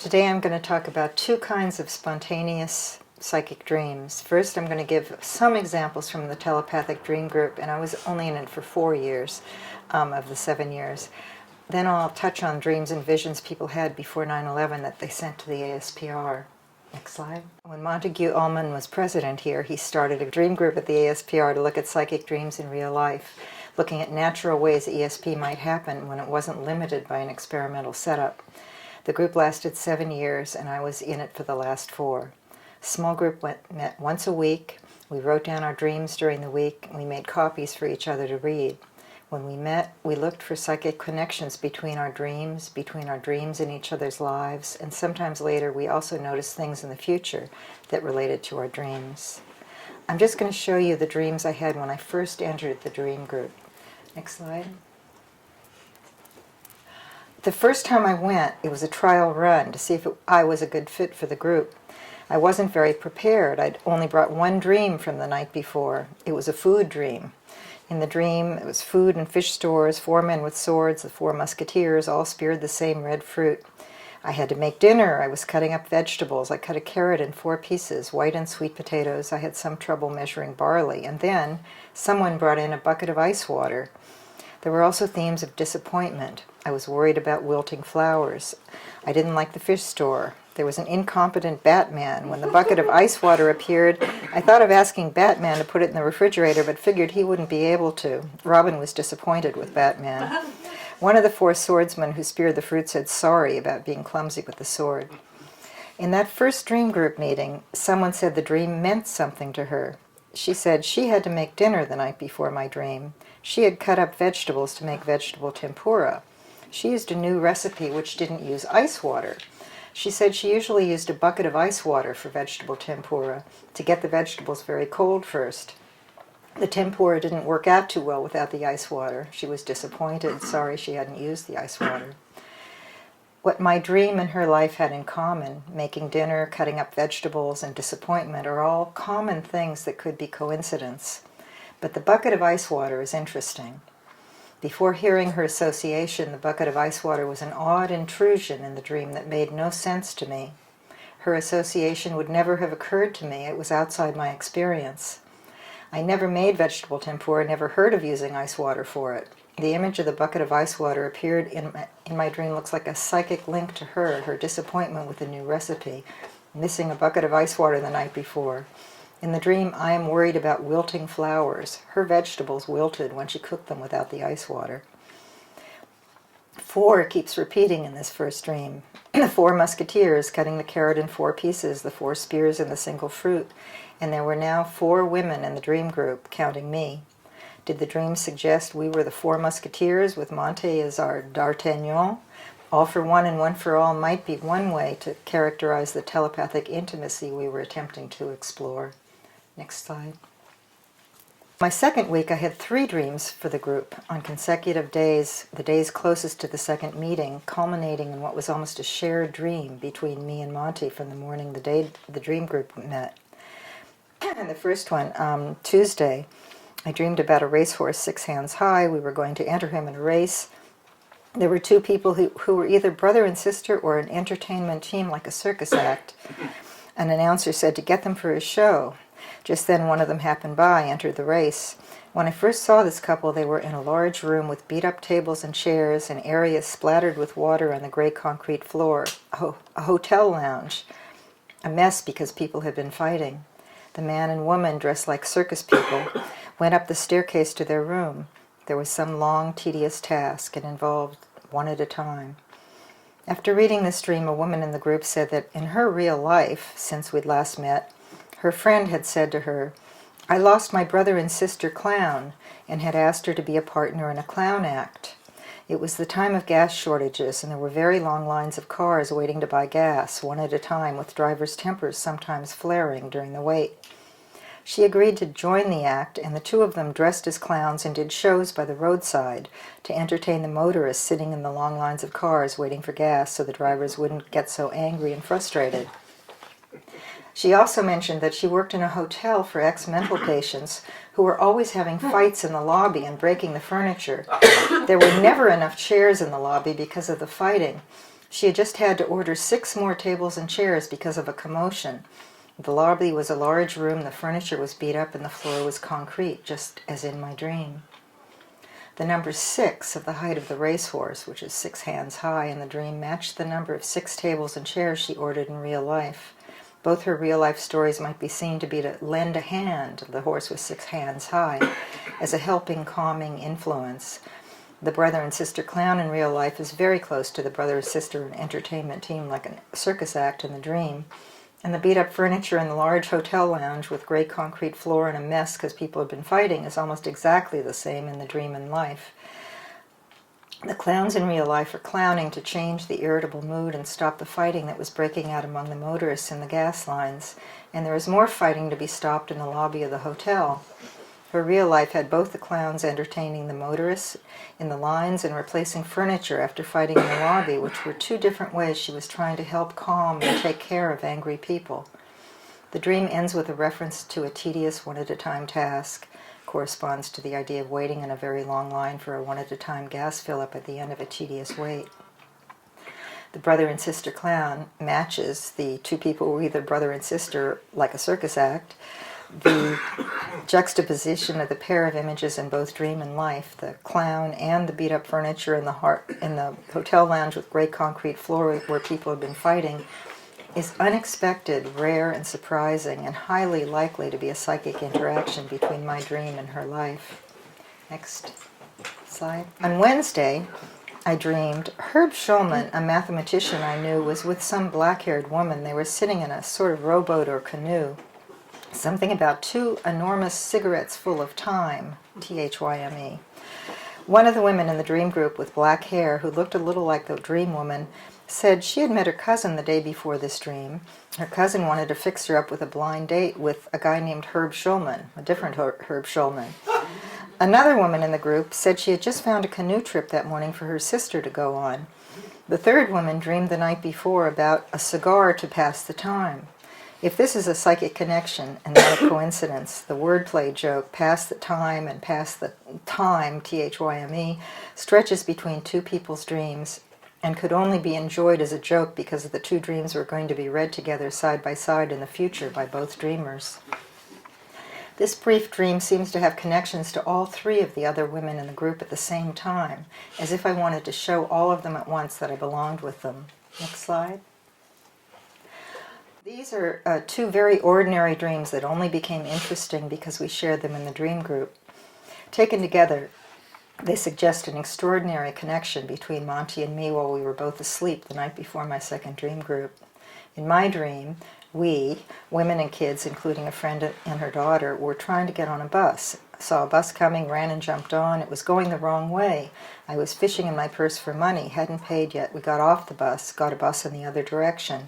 Today I'm going to talk about two kinds of spontaneous psychic dreams. First, I'm going to give some examples from the Telepathic Dream Group, and I was only in it for 4 years of the 7 years. Then I'll touch on dreams and visions people had before 9/11 that they sent to the ASPR. Next slide. When Montague Ullman was president here, he started a dream group at the ASPR to look at psychic dreams in real life, looking at natural ways ESP might happen when it wasn't limited by an experimental setup. The group lasted 7 years, and I was in it for the last 4. Small group met once a week. We wrote down our dreams during the week, and we made copies for each other to read. When we met, we looked for psychic connections between our dreams in each other's lives, and sometimes later we also noticed things in the future that related to our dreams. I'm just going to show you the dreams I had when I first entered the dream group. Next slide. The first time I went, it was a trial run to see if I was a good fit for the group. I wasn't very prepared. I'd only brought one dream from the night before. It was a food dream. In the dream, it was food and fish stores, 4 men with swords, the 4 musketeers, all speared the same red fruit. I had to make dinner. I was cutting up vegetables. I cut a carrot in 4 pieces, white and sweet potatoes. I had some trouble measuring barley. And then someone brought in a bucket of ice water. There were also themes of disappointment. I was worried about wilting flowers. I didn't like the fish store. There was an incompetent Batman. When the bucket of ice water appeared, I thought of asking Batman to put it in the refrigerator, but figured he wouldn't be able to. Robin was disappointed with Batman. One of the 4 swordsmen who speared the fruit said sorry about being clumsy with the sword. In that first dream group meeting, someone said the dream meant something to her. She said she had to make dinner the night before my dream. She had cut up vegetables to make vegetable tempura. She used a new recipe which didn't use ice water. She said she usually used a bucket of ice water for vegetable tempura to get the vegetables very cold first. The tempura didn't work out too well without the ice water. She was disappointed, sorry she hadn't used the ice water. What my dream and her life had in common, making dinner, cutting up vegetables, and disappointment, are all common things that could be coincidence. But the bucket of ice water is interesting. Before hearing her association, the bucket of ice water was an odd intrusion in the dream that made no sense to me. Her association would never have occurred to me. It was outside my experience. I never made vegetable tempura, never heard of using ice water for it. The image of the bucket of ice water appeared in my dream looks like a psychic link to her disappointment with the new recipe, missing a bucket of ice water the night before. In the dream, I am worried about wilting flowers. Her vegetables wilted when she cooked them without the ice water. 4 keeps repeating in this first dream. The 4 musketeers cutting the carrot in 4 pieces, the 4 spears in the single fruit, and there were now 4 women in the dream group, counting me. Did the dream suggest we were the 4 musketeers with Monte as our D'Artagnan? All for one and one for all might be one way to characterize the telepathic intimacy we were attempting to explore. Next slide. My second week, I had 3 dreams for the group on consecutive days, the days closest to the second meeting, culminating in what was almost a shared dream between me and Monty from the morning the day the dream group met. And the first one, Tuesday, I dreamed about a racehorse 6 hands high. We were going to enter him in a race. There were 2 people who were either brother and sister or an entertainment team like a circus act. An announcer said to get them for a show. Just then one of them happened by, entered the race. When I first saw this couple, they were in a large room with beat-up tables and chairs, and areas splattered with water on the gray concrete floor. A hotel lounge. A mess because people had been fighting. The man and woman, dressed like circus people, went up the staircase to their room. There was some long, tedious task. It involved one at a time. After reading this dream, a woman in the group said that in her real life, since we'd last met, her friend had said to her, "I lost my brother and sister clown," and had asked her to be a partner in a clown act. It was the time of gas shortages, and there were very long lines of cars waiting to buy gas, one at a time, with drivers' tempers sometimes flaring during the wait. She agreed to join the act, and the 2 of them dressed as clowns and did shows by the roadside to entertain the motorists sitting in the long lines of cars waiting for gas so the drivers wouldn't get so angry and frustrated. She also mentioned that she worked in a hotel for ex-mental patients who were always having fights in the lobby and breaking the furniture. There were never enough chairs in the lobby because of the fighting. She had just had to order 6 more tables and chairs because of a commotion. The lobby was a large room, the furniture was beat up, and the floor was concrete, just as in my dream. The number 6 of the height of the racehorse, which is 6 hands high in the dream, matched the number of 6 tables and chairs she ordered in real life. Both her real-life stories might be seen to be to lend a hand, the horse was 6 hands high, as a helping, calming influence. The brother and sister clown in real life is very close to the brother and sister entertainment team, like a circus act in the dream. And the beat-up furniture in the large hotel lounge with gray concrete floor and a mess because people have been fighting is almost exactly the same in the dream and life. The clowns in real life are clowning to change the irritable mood and stop the fighting that was breaking out among the motorists in the gas lines. And there is more fighting to be stopped in the lobby of the hotel. Her real life had both the clowns entertaining the motorists in the lines and replacing furniture after fighting in the lobby, which were 2 different ways she was trying to help calm and take care of angry people. The dream ends with a reference to a tedious one-at-a-time task. Corresponds to the idea of waiting in a very long line for a one-at-a-time gas fill-up at the end of a tedious wait. The brother and sister clown matches the 2 people who were either brother and sister, like a circus act. The juxtaposition of the pair of images in both dream and life, the clown and the beat-up furniture in the hotel lounge with gray concrete floor where people have been fighting, is unexpected, rare, and surprising, and highly likely to be a psychic interaction between my dream and her life. Next slide. On Wednesday, I dreamed Herb Schulman, a mathematician I knew, was with some black-haired woman. They were sitting in a sort of rowboat or canoe. Something about 2 enormous cigarettes full of time, T-H-Y-M-E. One of the women in the dream group with black hair, who looked a little like the dream woman, said she had met her cousin the day before this dream. Her cousin wanted to fix her up with a blind date with a guy named Herb Schulman, a different Herb Schulman. Another woman in the group said she had just found a canoe trip that morning for her sister to go on. The third woman dreamed the night before about a cigar to pass the time. If this is a psychic connection and not a coincidence, the wordplay joke, pass the time and pass the time, T-H-Y-M-E, stretches between 2 people's dreams and could only be enjoyed as a joke because the 2 dreams were going to be read together side by side in the future by both dreamers. This brief dream seems to have connections to all 3 of the other women in the group at the same time, as if I wanted to show all of them at once that I belonged with them. Next slide. These are 2 very ordinary dreams that only became interesting because we shared them in the dream group. Taken together, they suggest an extraordinary connection between Monty and me while we were both asleep the night before my second dream group. In my dream, we, women and kids, including a friend and her daughter, were trying to get on a bus. I saw a bus coming, ran and jumped on. It was going the wrong way. I was fishing in my purse for money, hadn't paid yet. We got off the bus, got a bus in the other direction.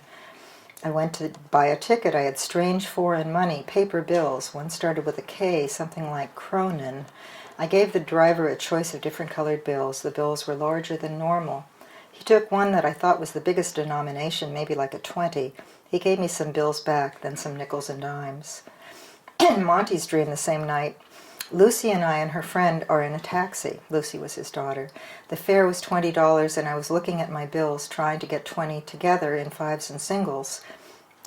I went to buy a ticket. I had strange foreign money, paper bills. One started with a K, something like Cronin. I gave the driver a choice of different colored bills. The bills were larger than normal. He took one that I thought was the biggest denomination, maybe like a 20. He gave me some bills back, then some nickels and dimes. In Monty's dream the same night, Lucy and I and her friend are in a taxi. Lucy was his daughter. The fare was $20, and I was looking at my bills, trying to get 20 together in 5s and singles.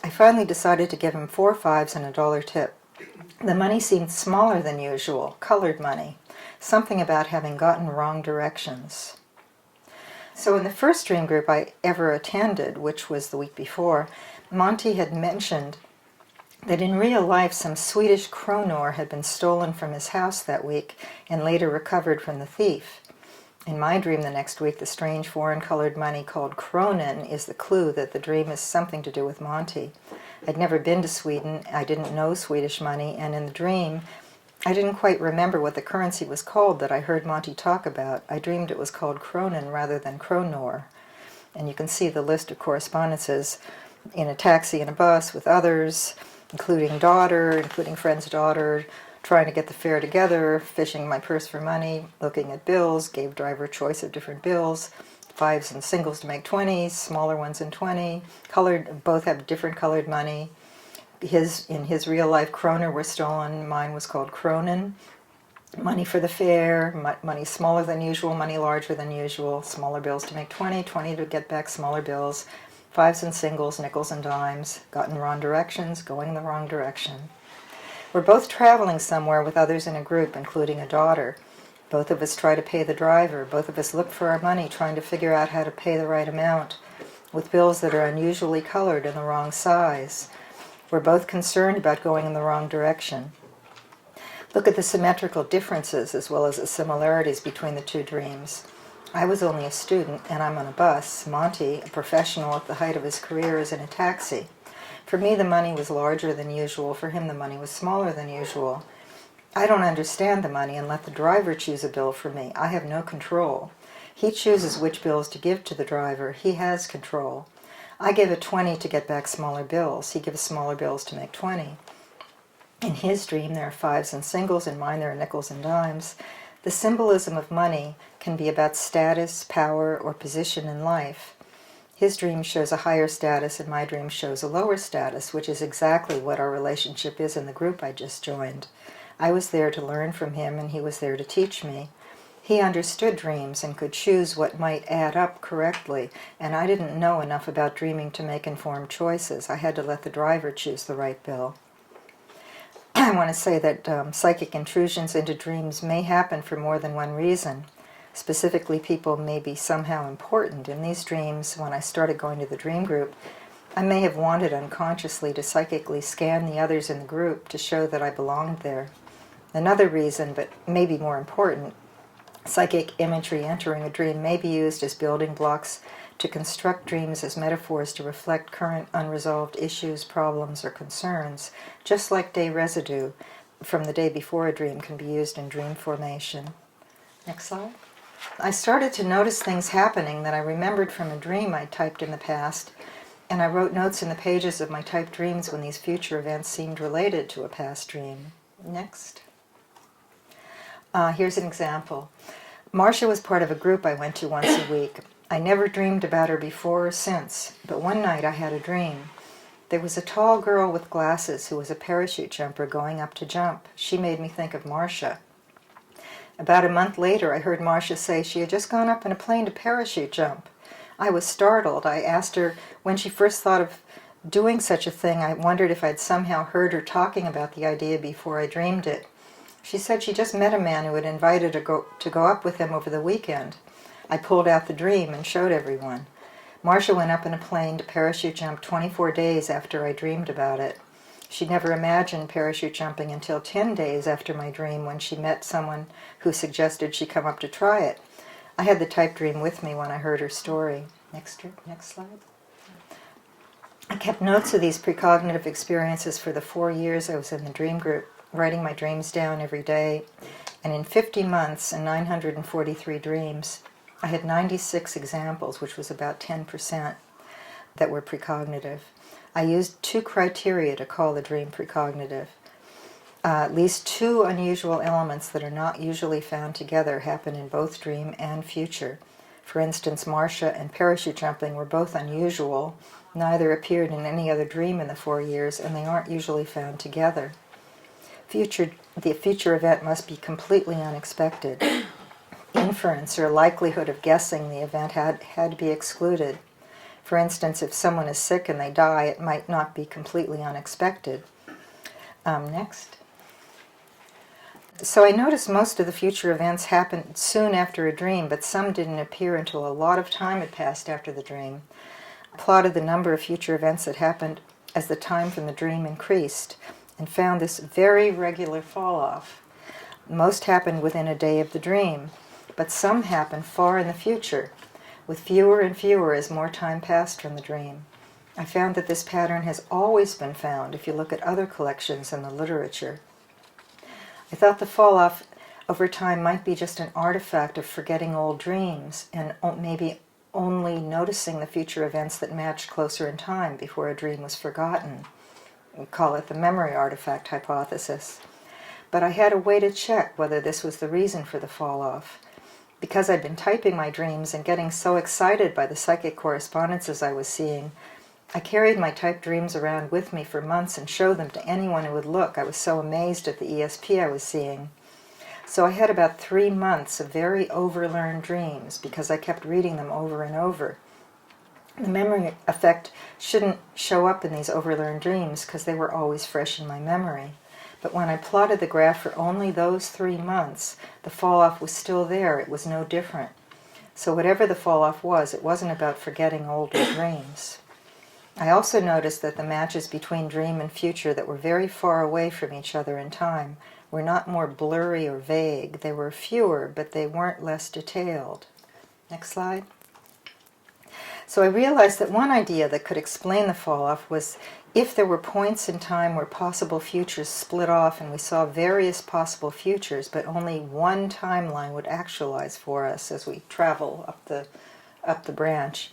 I finally decided to give him 4 5s and a $1 tip. The money seemed smaller than usual, colored money. Something about having gotten wrong directions. So in the first dream group I ever attended, which was the week before, Monty had mentioned that in real life some Swedish kronor had been stolen from his house that week and later recovered from the thief. In my dream the next week, the strange foreign-colored money called Cronin is the clue that the dream has something to do with Monty. I'd never been to Sweden, I didn't know Swedish money, and in the dream I didn't quite remember what the currency was called that I heard Monty talk about. I dreamed it was called Cronin rather than Kronor. And you can see the list of correspondences in a taxi and a bus with others, including daughter, including friend's daughter, trying to get the fare together, fishing my purse for money, looking at bills, gave driver a choice of different bills, 5s and singles to make 20s, smaller ones in 20, colored, both have different colored money. In his real life, kroner were stolen, mine was called Cronin. Money for the fare, money smaller than usual, money larger than usual, smaller bills to make 20, 20 to get back smaller bills, fives and singles, nickels and dimes, got in wrong directions, going in the wrong direction. We're both traveling somewhere with others in a group, including a daughter. Both of us try to pay the driver. Both of us look for our money, trying to figure out how to pay the right amount, with bills that are unusually colored and the wrong size. We're both concerned about going in the wrong direction. Look at the symmetrical differences as well as the similarities between the two dreams. I was only a student, and I'm on a bus. Monty, a professional at the height of his career, is in a taxi. For me, the money was larger than usual. For him, the money was smaller than usual. I don't understand the money and let the driver choose a bill for me. I have no control. He chooses which bills to give to the driver. He has control. I give a 20 to get back smaller bills. He gives smaller bills to make 20. In his dream, there are fives and singles. In mine, there are nickels and dimes. The symbolism of money can be about status, power, or position in life. His dream shows a higher status, and my dream shows a lower status, which is exactly what our relationship is in the group I just joined. I was there to learn from him, and he was there to teach me. He understood dreams and could choose what might add up correctly, and I didn't know enough about dreaming to make informed choices. I had to let the driver choose the right bill. I want to say that psychic intrusions into dreams may happen for more than one reason. Specifically, people may be somehow important. In these dreams, when I started going to the dream group, I may have wanted unconsciously to psychically scan the others in the group to show that I belonged there. Another reason, but maybe more important, psychic imagery entering a dream may be used as building blocks to construct dreams as metaphors to reflect current unresolved issues, problems, or concerns, just like day residue from the day before a dream can be used in dream formation. Next slide. I started to notice things happening that I remembered from a dream I typed in the past, and I wrote notes in the pages of my typed dreams when these future events seemed related to a past dream. Next. Here's an example. Marcia was part of a group I went to once a week. I never dreamed about her before or since, but one night I had a dream. There was a tall girl with glasses who was a parachute jumper going up to jump. She made me think of Marcia. About a month later, I heard Marcia say she had just gone up in a plane to parachute jump. I was startled. I asked her when she first thought of doing such a thing. I wondered if I'd somehow heard her talking about the idea before I dreamed it. She said she just met a man who had invited her to go up with him over the weekend. I pulled out the dream and showed everyone. Marcia went up in a plane to parachute jump 24 days after I dreamed about it. She never imagined parachute jumping until 10 days after my dream when she met someone who suggested she come up to try it. I had the typed dream with me when I heard her story. Next slide. I kept notes of these precognitive experiences for the 4 years I was in the dream group, writing my dreams down every day. And in 50 months and 943 dreams, I had 96 examples, which was about 10%, that were precognitive. I used 2 criteria to call the dream precognitive. At least 2 unusual elements that are not usually found together happen in both dream and future. For instance, Marcia and parachute jumping were both unusual. Neither appeared in any other dream in the 4 years, and they aren't usually found together. The future event must be completely unexpected. Inference or likelihood of guessing the event had to be excluded. For instance, if someone is sick and they die, it might not be completely unexpected. Next. So I noticed most of the future events happened soon after a dream, but some didn't appear until a lot of time had passed after the dream. I plotted the number of future events that happened as the time from the dream increased, and found this very regular fall-off. Most happened within a day of the dream, but some happened far in the future, with fewer and fewer as more time passed from the dream. I found that this pattern has always been found if you look at other collections in the literature. I thought the fall-off over time might be just an artifact of forgetting old dreams and maybe only noticing the future events that matched closer in time before a dream was forgotten. We call it the memory artifact hypothesis. But I had a way to check whether this was the reason for the fall-off. Because I'd been typing my dreams and getting so excited by the psychic correspondences I was seeing, I carried my typed dreams around with me for months and showed them to anyone who would look. I was so amazed at the ESP I was seeing. So I had about 3 months of very overlearned dreams because I kept reading them over and over. The memory effect shouldn't show up in these overlearned dreams because they were always fresh in my memory. But when I plotted the graph for only those 3 months, the fall-off was still there. It was no different. So whatever the fall-off was, it wasn't about forgetting older dreams. I also noticed that the matches between dream and future that were very far away from each other in time were not more blurry or vague. They were fewer, but they weren't less detailed. Next slide. So I realized that one idea that could explain the fall-off was if there were points in time where possible futures split off and we saw various possible futures, but only one timeline would actualize for us as we travel up the branch,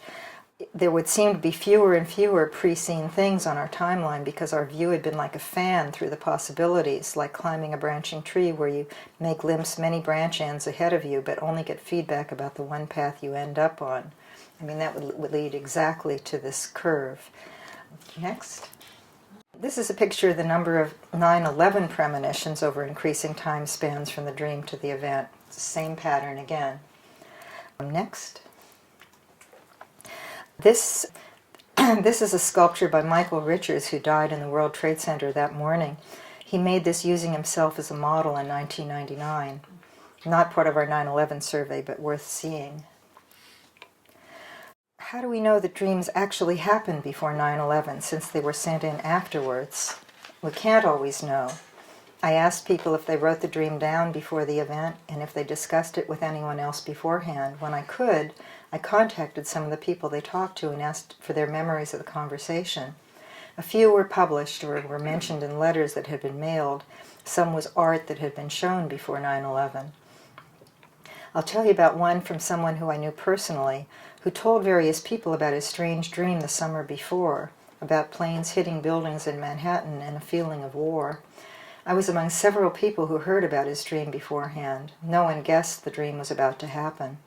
there would seem to be fewer and fewer pre-seen things on our timeline because our view had been like a fan through the possibilities, like climbing a branching tree where you may glimpse many branch ends ahead of you but only get feedback about the one path you end up on. I mean, that would lead exactly to this curve. Next. This is a picture of the number of 9/11 premonitions over increasing time spans from the dream to the event. It's the same pattern again. Next. This is a sculpture by Michael Richards, who died in the World Trade Center that morning. He made this using himself as a model in 1999. Not part of our 9/11 survey, but worth seeing. How do we know that dreams actually happened before 9/11, since they were sent in afterwards? We can't always know. I asked people if they wrote the dream down before the event and if they discussed it with anyone else beforehand. When I could, I contacted some of the people they talked to and asked for their memories of the conversation. A few were published or were mentioned in letters that had been mailed. Some was art that had been shown before 9/11. I'll tell you about one from someone who I knew personally, who told various people about his strange dream the summer before, about planes hitting buildings in Manhattan and a feeling of war. I was among several people who heard about his dream beforehand. No one guessed the dream was about to happen.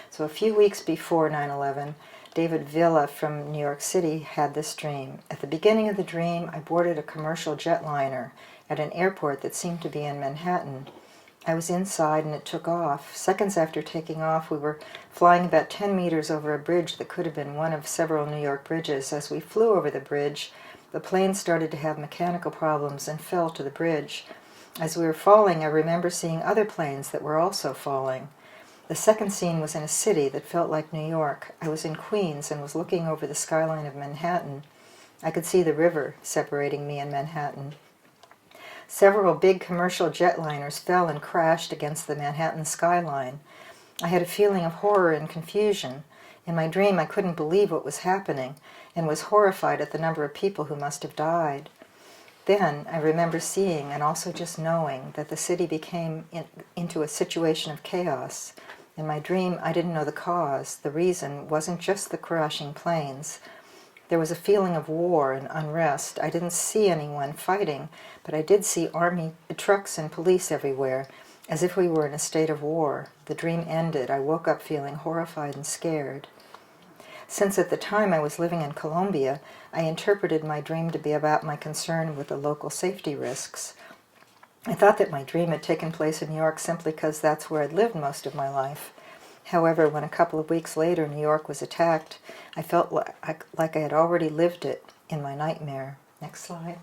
So a few weeks before 9/11, David Villa from New York City had this dream. At the beginning of the dream, I boarded a commercial jetliner at an airport that seemed to be in Manhattan. I was inside and it took off. Seconds after taking off, we were flying about 10 meters over a bridge that could have been one of several New York bridges. As we flew over the bridge, the plane started to have mechanical problems and fell to the bridge. As we were falling, I remember seeing other planes that were also falling. The second scene was in a city that felt like New York. I was in Queens and was looking over the skyline of Manhattan. I could see the river separating me and Manhattan. Several big commercial jetliners fell and crashed against the Manhattan skyline. I had a feeling of horror and confusion. In my dream, I couldn't believe what was happening and was horrified at the number of people who must have died. Then I remember seeing and also just knowing that the city became into a situation of chaos. In my dream, I didn't know the cause. The reason wasn't just the crashing planes. There was a feeling of war and unrest. I didn't see anyone fighting, but I did see army trucks and police everywhere, as if we were in a state of war. The dream ended. I woke up feeling horrified and scared. Since at the time I was living in Colombia, I interpreted my dream to be about my concern with the local safety risks. I thought that my dream had taken place in New York simply because that's where I'd lived most of my life. However, when a couple of weeks later New York was attacked, I felt like I had already lived it in my nightmare. Next slide.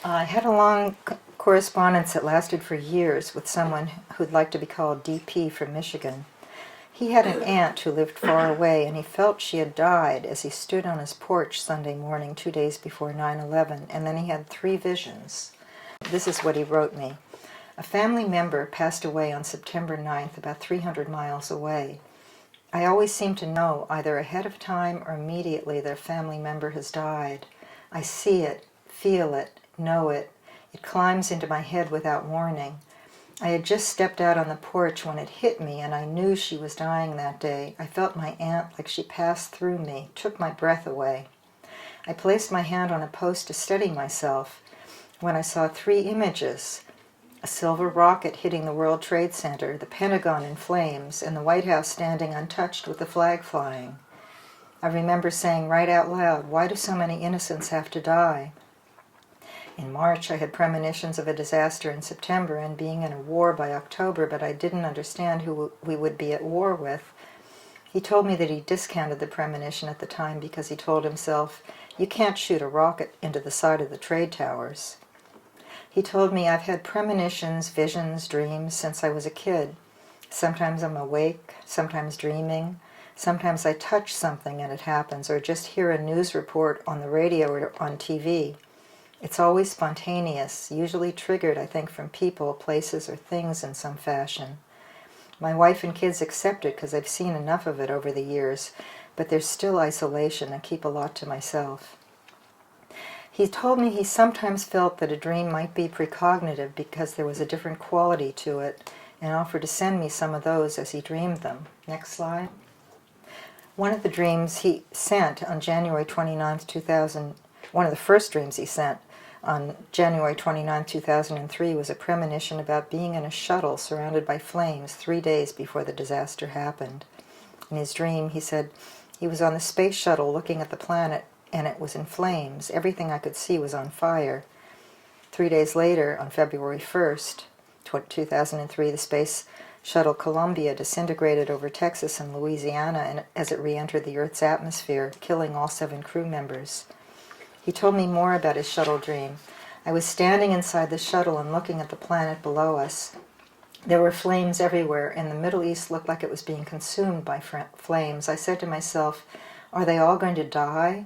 I had a long correspondence that lasted for years with someone who'd like to be called DP from Michigan. He had an aunt who lived far away, and he felt she had died as he stood on his porch Sunday morning 2 days before 9/11, and then he had 3 visions. This is what he wrote me. A family member passed away on September 9th, about 300 miles away. I always seem to know, either ahead of time or immediately, that a family member has died. I see it, feel it, know it. It climbs into my head without warning. I had just stepped out on the porch when it hit me, and I knew she was dying that day. I felt my aunt like she passed through me, took my breath away. I placed my hand on a post to steady myself when I saw 3 images: a silver rocket hitting the World Trade Center, the Pentagon in flames, and the White House standing untouched with the flag flying. I remember saying right out loud, "Why do so many innocents have to die?" In March, I had premonitions of a disaster in September and being in a war by October, but I didn't understand who we would be at war with. He told me that he discounted the premonition at the time because he told himself, "You can't shoot a rocket into the side of the trade towers." He told me I've had premonitions, visions, dreams since I was a kid. Sometimes I'm awake, sometimes dreaming. Sometimes I touch something and it happens, or just hear a news report on the radio or on TV. It's always spontaneous, usually triggered, I think, from people, places, or things in some fashion. My wife and kids accept it because I've seen enough of it over the years, but there's still isolation. I keep a lot to myself. He told me he sometimes felt that a dream might be precognitive because there was a different quality to it, and offered to send me some of those as he dreamed them. Next slide. One of the dreams he sent on January 29th, 2000, one of the first dreams he sent on January 29, 2003 was a premonition about being in a shuttle surrounded by flames 3 days before the disaster happened. In his dream, he said he was on the space shuttle looking at the planet and it was in flames. Everything I could see was on fire. 3 days later, on February 1st, 2003, the space shuttle Columbia disintegrated over Texas and Louisiana as it re-entered the Earth's atmosphere, killing all 7 crew members. He told me more about his shuttle dream. I was standing inside the shuttle and looking at the planet below us. There were flames everywhere, and the Middle East looked like it was being consumed by flames. I said to myself, "Are they all going to die?"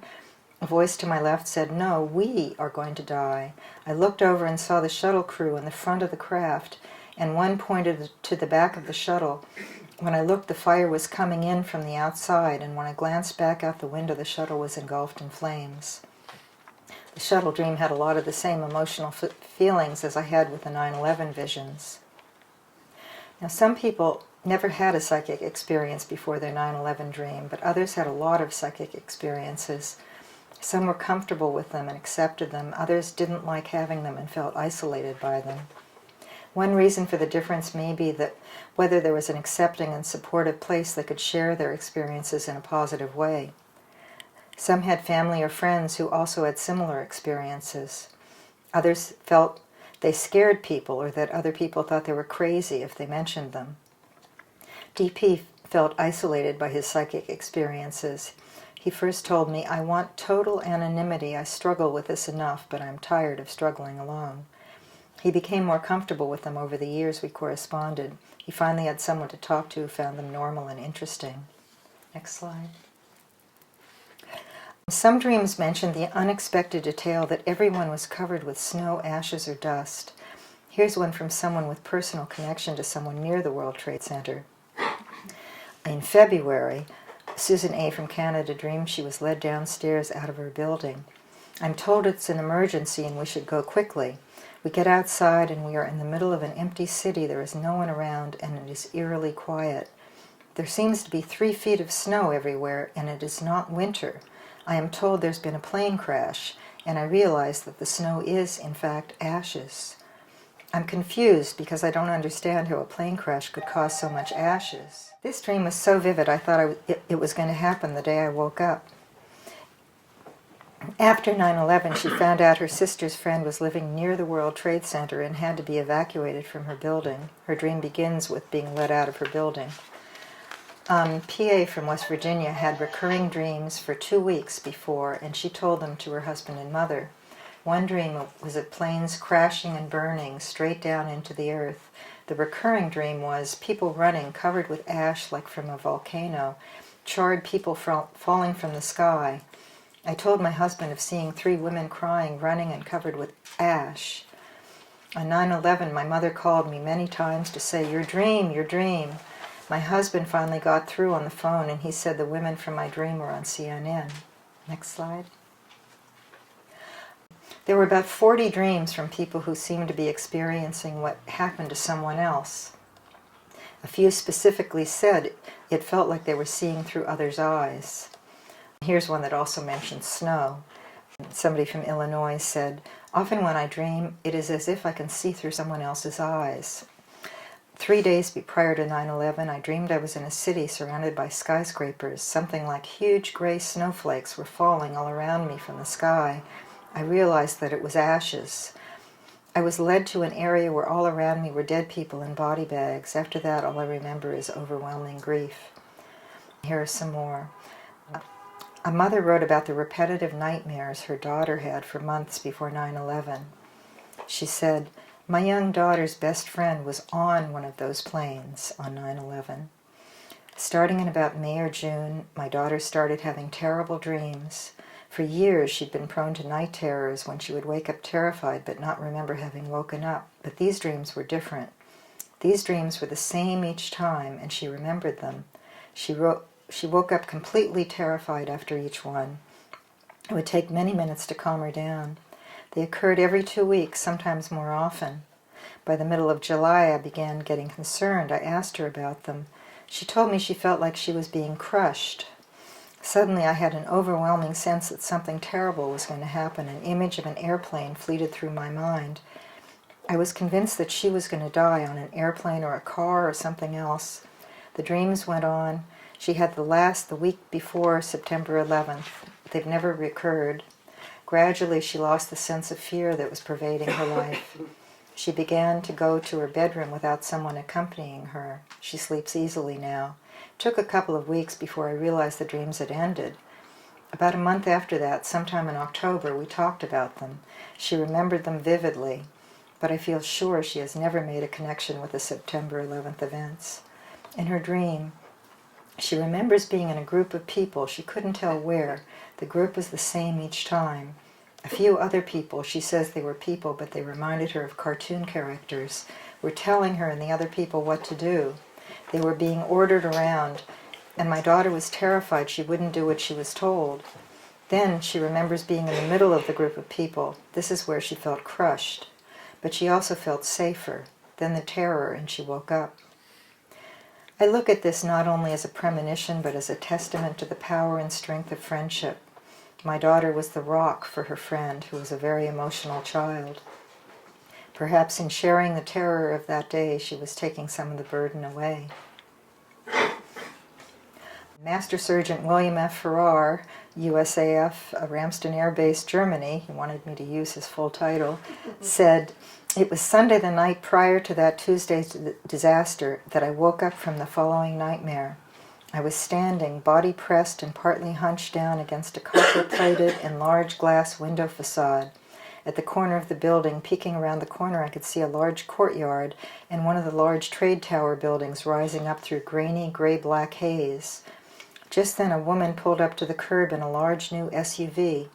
A voice to my left said, "No, we are going to die." I looked over and saw the shuttle crew in the front of the craft, and one pointed to the back of the shuttle. When I looked, the fire was coming in from the outside, and when I glanced back out the window, the shuttle was engulfed in flames. The shuttle dream had a lot of the same emotional feelings as I had with the 9/11 visions. Now, some people never had a psychic experience before their 9/11 dream, but others had a lot of psychic experiences. Some were comfortable with them and accepted them. Others didn't like having them and felt isolated by them. One reason for the difference may be that whether there was an accepting and supportive place they could share their experiences in a positive way. Some had family or friends who also had similar experiences. Others felt they scared people or that other people thought they were crazy if they mentioned them. DP felt isolated by his psychic experiences. He first told me, "I want total anonymity. I struggle with this enough, but I'm tired of struggling alone." He became more comfortable with them over the years we corresponded. He finally had someone to talk to who found them normal and interesting. Next slide. Some dreams mentioned the unexpected detail that everyone was covered with snow, ashes, or dust. Here's one from someone with personal connection to someone near the World Trade Center. In February, Susan A. from Canada dreamed she was led downstairs out of her building. "I'm told it's an emergency and we should go quickly. We get outside and we are in the middle of an empty city. There is no one around and it is eerily quiet. There seems to be 3 feet of snow everywhere and it is not winter. I am told there's been a plane crash, and I realize that the snow is, in fact, ashes. I'm confused because I don't understand how a plane crash could cause so much ashes." This dream was so vivid I thought it was going to happen the day I woke up. After 9/11, she found out her sister's friend was living near the World Trade Center and had to be evacuated from her building. Her dream begins with being let out of her building. PA from West Virginia had recurring dreams for 2 weeks before, and she told them to her husband and mother. One dream was of planes crashing and burning straight down into the earth. The recurring dream was people running covered with ash like from a volcano, charred people falling from the sky. I told my husband of seeing 3 women crying, running, and covered with ash. On 9/11, my mother called me many times to say, your dream. My husband finally got through on the phone, and he said the women from my dream were on CNN. Next slide. There were about 40 dreams from people who seemed to be experiencing what happened to someone else. A few specifically said it felt like they were seeing through others' eyes. Here's one that also mentioned snow. Somebody from Illinois said, "Often when I dream, it is as if I can see through someone else's eyes." 3 days prior to 9/11, I dreamed I was in a city surrounded by skyscrapers. Something like huge gray snowflakes were falling all around me from the sky. I realized that it was ashes. I was led to an area where all around me were dead people in body bags. After that, all I remember is overwhelming grief. Here are some more. A mother wrote about the repetitive nightmares her daughter had for months before 9/11. She said, "My young daughter's best friend was on one of those planes on 9/11. Starting in about May or June, my daughter started having terrible dreams. For years she'd been prone to night terrors when she would wake up terrified but not remember having woken up. But these dreams were different. These dreams were the same each time, and she remembered them. She woke up completely terrified after each one. It would take many minutes to calm her down. They occurred every 2 weeks, sometimes more often. By the middle of July, I began getting concerned. I asked her about them. She told me she felt like she was being crushed. Suddenly, I had an overwhelming sense that something terrible was going to happen. An image of an airplane fleeted through my mind. I was convinced that she was going to die on an airplane or a car or something else. The dreams went on. She had the week before September 11th. They've never recurred. Gradually, she lost the sense of fear that was pervading her life. She began to go to her bedroom without someone accompanying her. She sleeps easily now. It took a couple of weeks before I realized the dreams had ended. About a month after that, sometime in October, we talked about them. She remembered them vividly, but I feel sure she has never made a connection with the September 11th events. In her dream, she remembers being in a group of people. She couldn't tell where. The group was the same each time. A few other people, she says they were people, but they reminded her of cartoon characters, were telling her and the other people what to do. They were being ordered around, and my daughter was terrified she wouldn't do what she was told. Then she remembers being in the middle of the group of people. This is where she felt crushed. But she also felt safer. Then the terror, and she woke up. I look at this not only as a premonition, but as a testament to the power and strength of friendship. My daughter was the rock for her friend, who was a very emotional child. Perhaps in sharing the terror of that day, she was taking some of the burden away. Master Sergeant William F. Farrar, USAF, Ramstein Air Base, Germany, he wanted me to use his full title, said, "It was Sunday the night prior to that Tuesday's disaster that I woke up from the following nightmare. I was standing, body pressed and partly hunched down against a copper-plated and large glass window facade. At the corner of the building, peeking around the corner, I could see a large courtyard and one of the large trade tower buildings rising up through grainy, gray-black haze. Just then a woman pulled up to the curb in a large new SUV.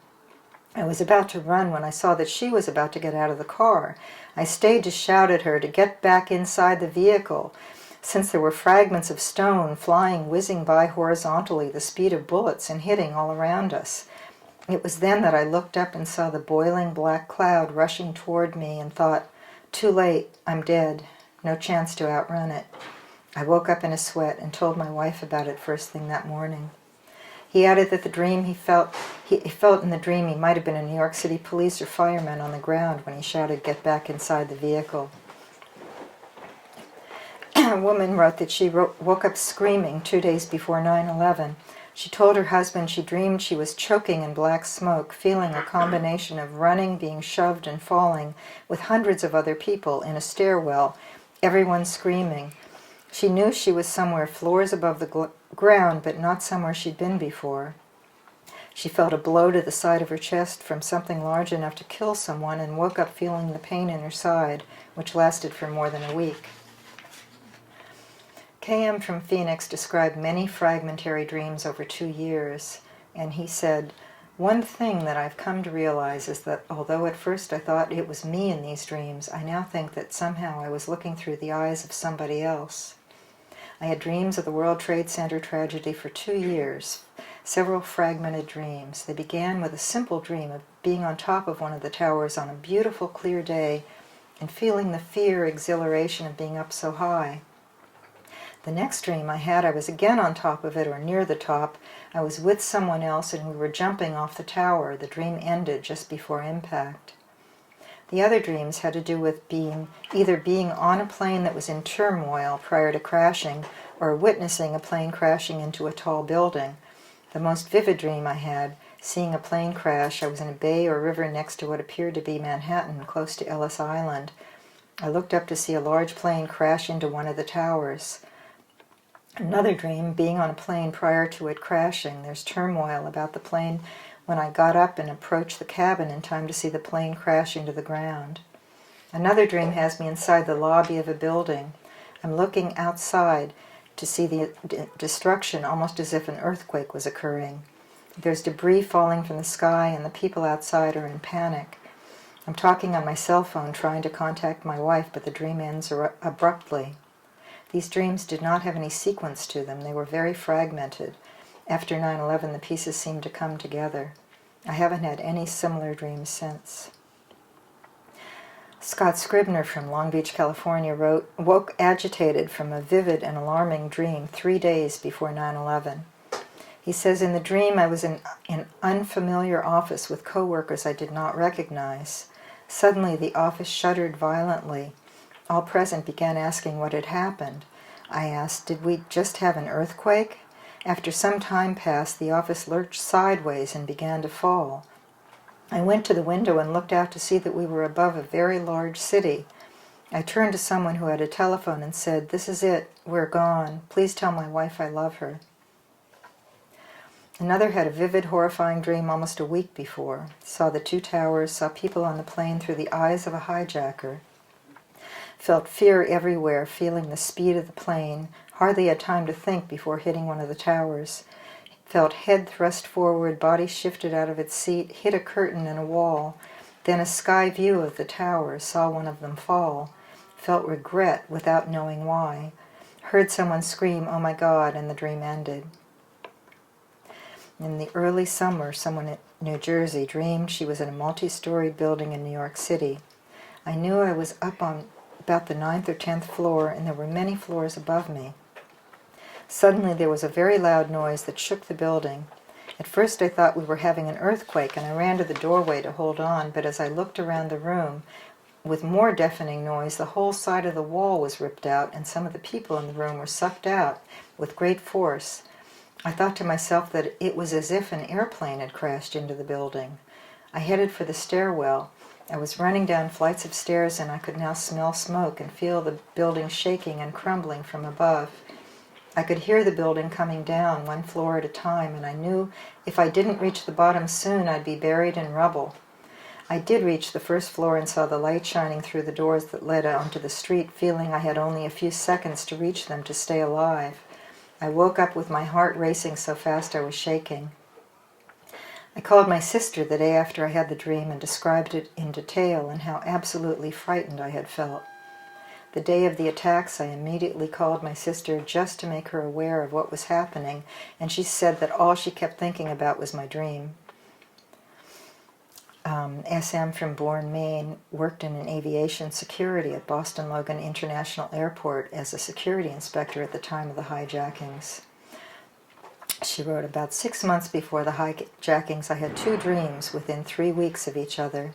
I was about to run when I saw that she was about to get out of the car. I stayed to shout at her to get back inside the vehicle, since there were fragments of stone flying, whizzing by horizontally, the speed of bullets, and hitting all around us. It was then that I looked up and saw the boiling black cloud rushing toward me and thought, 'Too late, I'm dead, no chance to outrun it.' I woke up in a sweat and told my wife about it first thing that morning." He added that the dream he felt in the dream he might have been a New York City police or fireman on the ground when he shouted, "Get back inside the vehicle." A woman wrote that she woke up screaming 2 days before 9/11. She told her husband she dreamed she was choking in black smoke, feeling a combination of running, being shoved, and falling, with hundreds of other people in a stairwell, everyone screaming. She knew she was somewhere floors above the ground, but not somewhere she'd been before. She felt a blow to the side of her chest from something large enough to kill someone and woke up feeling the pain in her side, which lasted for more than a week. KM from Phoenix described many fragmentary dreams over 2 years, and he said, "One thing that I've come to realize is that although at first I thought it was me in these dreams, I now think that somehow I was looking through the eyes of somebody else. I had dreams of the World Trade Center tragedy for 2 years, several fragmented dreams. They began with a simple dream of being on top of one of the towers on a beautiful, clear day and feeling the exhilaration of being up so high. The next dream I had, I was again on top of it or near the top. I was with someone else and we were jumping off the tower. The dream ended just before impact. The other dreams had to do with either being on a plane that was in turmoil prior to crashing or witnessing a plane crashing into a tall building. The most vivid dream I had seeing a plane crash. I was in a bay or river next to what appeared to be Manhattan, close to Ellis Island. I looked up to see a large plane crash into one of the towers. Another dream, being on a plane prior to it crashing. There's turmoil about the plane when I got up and approached the cabin in time to see the plane crash into the ground. Another dream has me inside the lobby of a building. I'm looking outside to see the destruction, almost as if an earthquake was occurring. There's debris falling from the sky, and the people outside are in panic. I'm talking on my cell phone, trying to contact my wife, but the dream ends abruptly. These dreams did not have any sequence to them. They were very fragmented. After 9/11, the pieces seemed to come together. I haven't had any similar dreams since. Scott Scribner from Long Beach, California woke agitated from a vivid and alarming dream 3 days before 9/11. He says, in the dream I was in an unfamiliar office with coworkers I did not recognize. Suddenly the office shuddered violently. All present began asking what had happened. I asked, did we just have an earthquake? After some time passed, the office lurched sideways and began to fall. I went to the window and looked out to see that we were above a very large city. I turned to someone who had a telephone and said, this is it, we're gone. Please tell my wife I love her. Another had a vivid, horrifying dream almost a week before. Saw the two towers, saw people on the plane through the eyes of a hijacker. Felt fear everywhere, feeling the speed of the plane. Hardly had time to think before hitting one of the towers. Felt head thrust forward, body shifted out of its seat, hit a curtain and a wall. Then a sky view of the towers, saw one of them fall. Felt regret without knowing why. Heard someone scream, oh my God, and the dream ended. In the early summer, someone in New Jersey dreamed she was in a multi-storied building in New York City. I knew I was up on about the 9th or 10th floor, and there were many floors above me. Suddenly there was a very loud noise that shook the building. At first I thought we were having an earthquake, and I ran to the doorway to hold on, but as I looked around the room, with more deafening noise, the whole side of the wall was ripped out, and some of the people in the room were sucked out with great force. I thought to myself that it was as if an airplane had crashed into the building. I headed for the stairwell. I was running down flights of stairs, and I could now smell smoke and feel the building shaking and crumbling from above. I could hear the building coming down one floor at a time, and I knew if I didn't reach the bottom soon, I'd be buried in rubble. I did reach the first floor and saw the light shining through the doors that led onto the street, feeling I had only a few seconds to reach them to stay alive. I woke up with my heart racing so fast I was shaking. I called my sister the day after I had the dream and described it in detail and how absolutely frightened I had felt. The day of the attacks, I immediately called my sister just to make her aware of what was happening, and she said that all she kept thinking about was my dream. SM from Bourne, Maine, worked in an aviation security at Boston Logan International Airport as a security inspector at the time of the hijackings. She wrote, about 6 months before the hijackings, I had 2 dreams within 3 weeks of each other.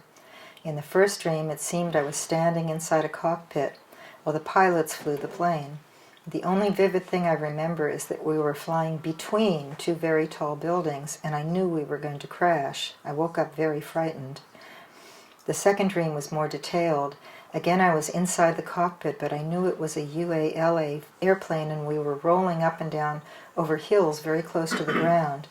In the first dream, it seemed I was standing inside a cockpit while the pilots flew the plane. The only vivid thing I remember is that we were flying between 2 very tall buildings, and I knew we were going to crash. I woke up very frightened. The second dream was more detailed. Again, I was inside the cockpit, but I knew it was a UALA airplane, and we were rolling up and down over hills very close to the ground.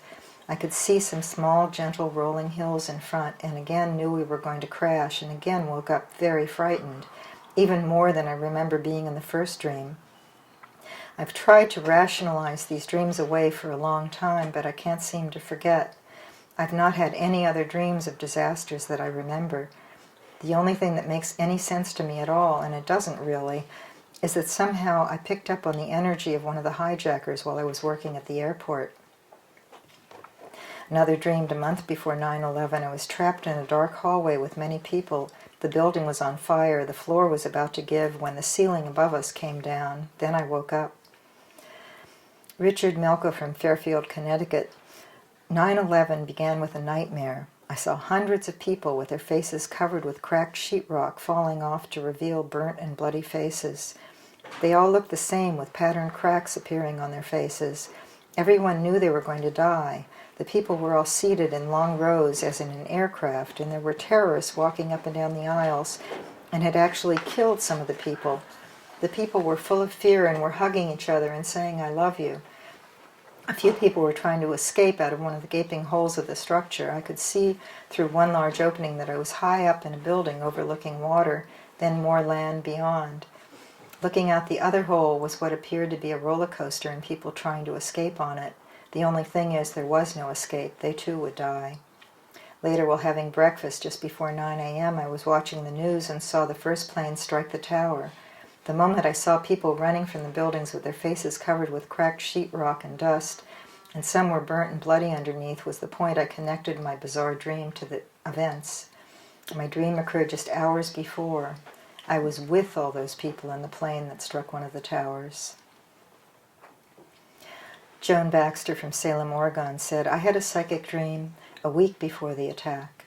I could see some small, gentle, rolling hills in front, and again knew we were going to crash, and again woke up very frightened, even more than I remember being in the first dream. I've tried to rationalize these dreams away for a long time, but I can't seem to forget. I've not had any other dreams of disasters that I remember. The only thing that makes any sense to me at all, and it doesn't really, is that somehow I picked up on the energy of one of the hijackers while I was working at the airport. Another dreamed a month before 9/11. I was trapped in a dark hallway with many people. The building was on fire. The floor was about to give when the ceiling above us came down. Then I woke up. Richard Melko from Fairfield, Connecticut. 9/11 began with a nightmare. I saw hundreds of people with their faces covered with cracked sheetrock falling off to reveal burnt and bloody faces. They all looked the same, with patterned cracks appearing on their faces. Everyone knew they were going to die. The people were all seated in long rows as in an aircraft, and there were terrorists walking up and down the aisles and had actually killed some of the people. The people were full of fear and were hugging each other and saying, "I love you." A few people were trying to escape out of one of the gaping holes of the structure. I could see through one large opening that I was high up in a building overlooking water, then more land beyond. Looking out the other hole was what appeared to be a roller coaster and people trying to escape on it. The only thing is there was no escape. They too would die. Later, while having breakfast just before 9 a.m., I was watching the news and saw the first plane strike the tower. The moment I saw people running from the buildings with their faces covered with cracked sheetrock and dust, and some were burnt and bloody underneath, was the point I connected my bizarre dream to the events. My dream occurred just hours before. I was with all those people in the plane that struck one of the towers. Joan Baxter from Salem, Oregon said, "I had a psychic dream a week before the attack.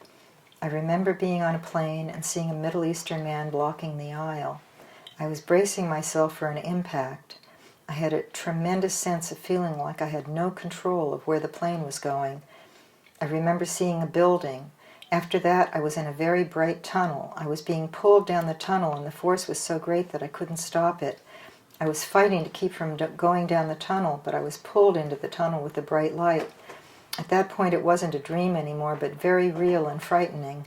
I remember being on a plane and seeing a Middle Eastern man blocking the aisle. I was bracing myself for an impact. I had a tremendous sense of feeling like I had no control of where the plane was going. I remember seeing a building. After that, I was in a very bright tunnel. I was being pulled down the tunnel, and the force was so great that I couldn't stop it. I was fighting to keep from going down the tunnel, but I was pulled into the tunnel with the bright light. At that point, it wasn't a dream anymore, but very real and frightening.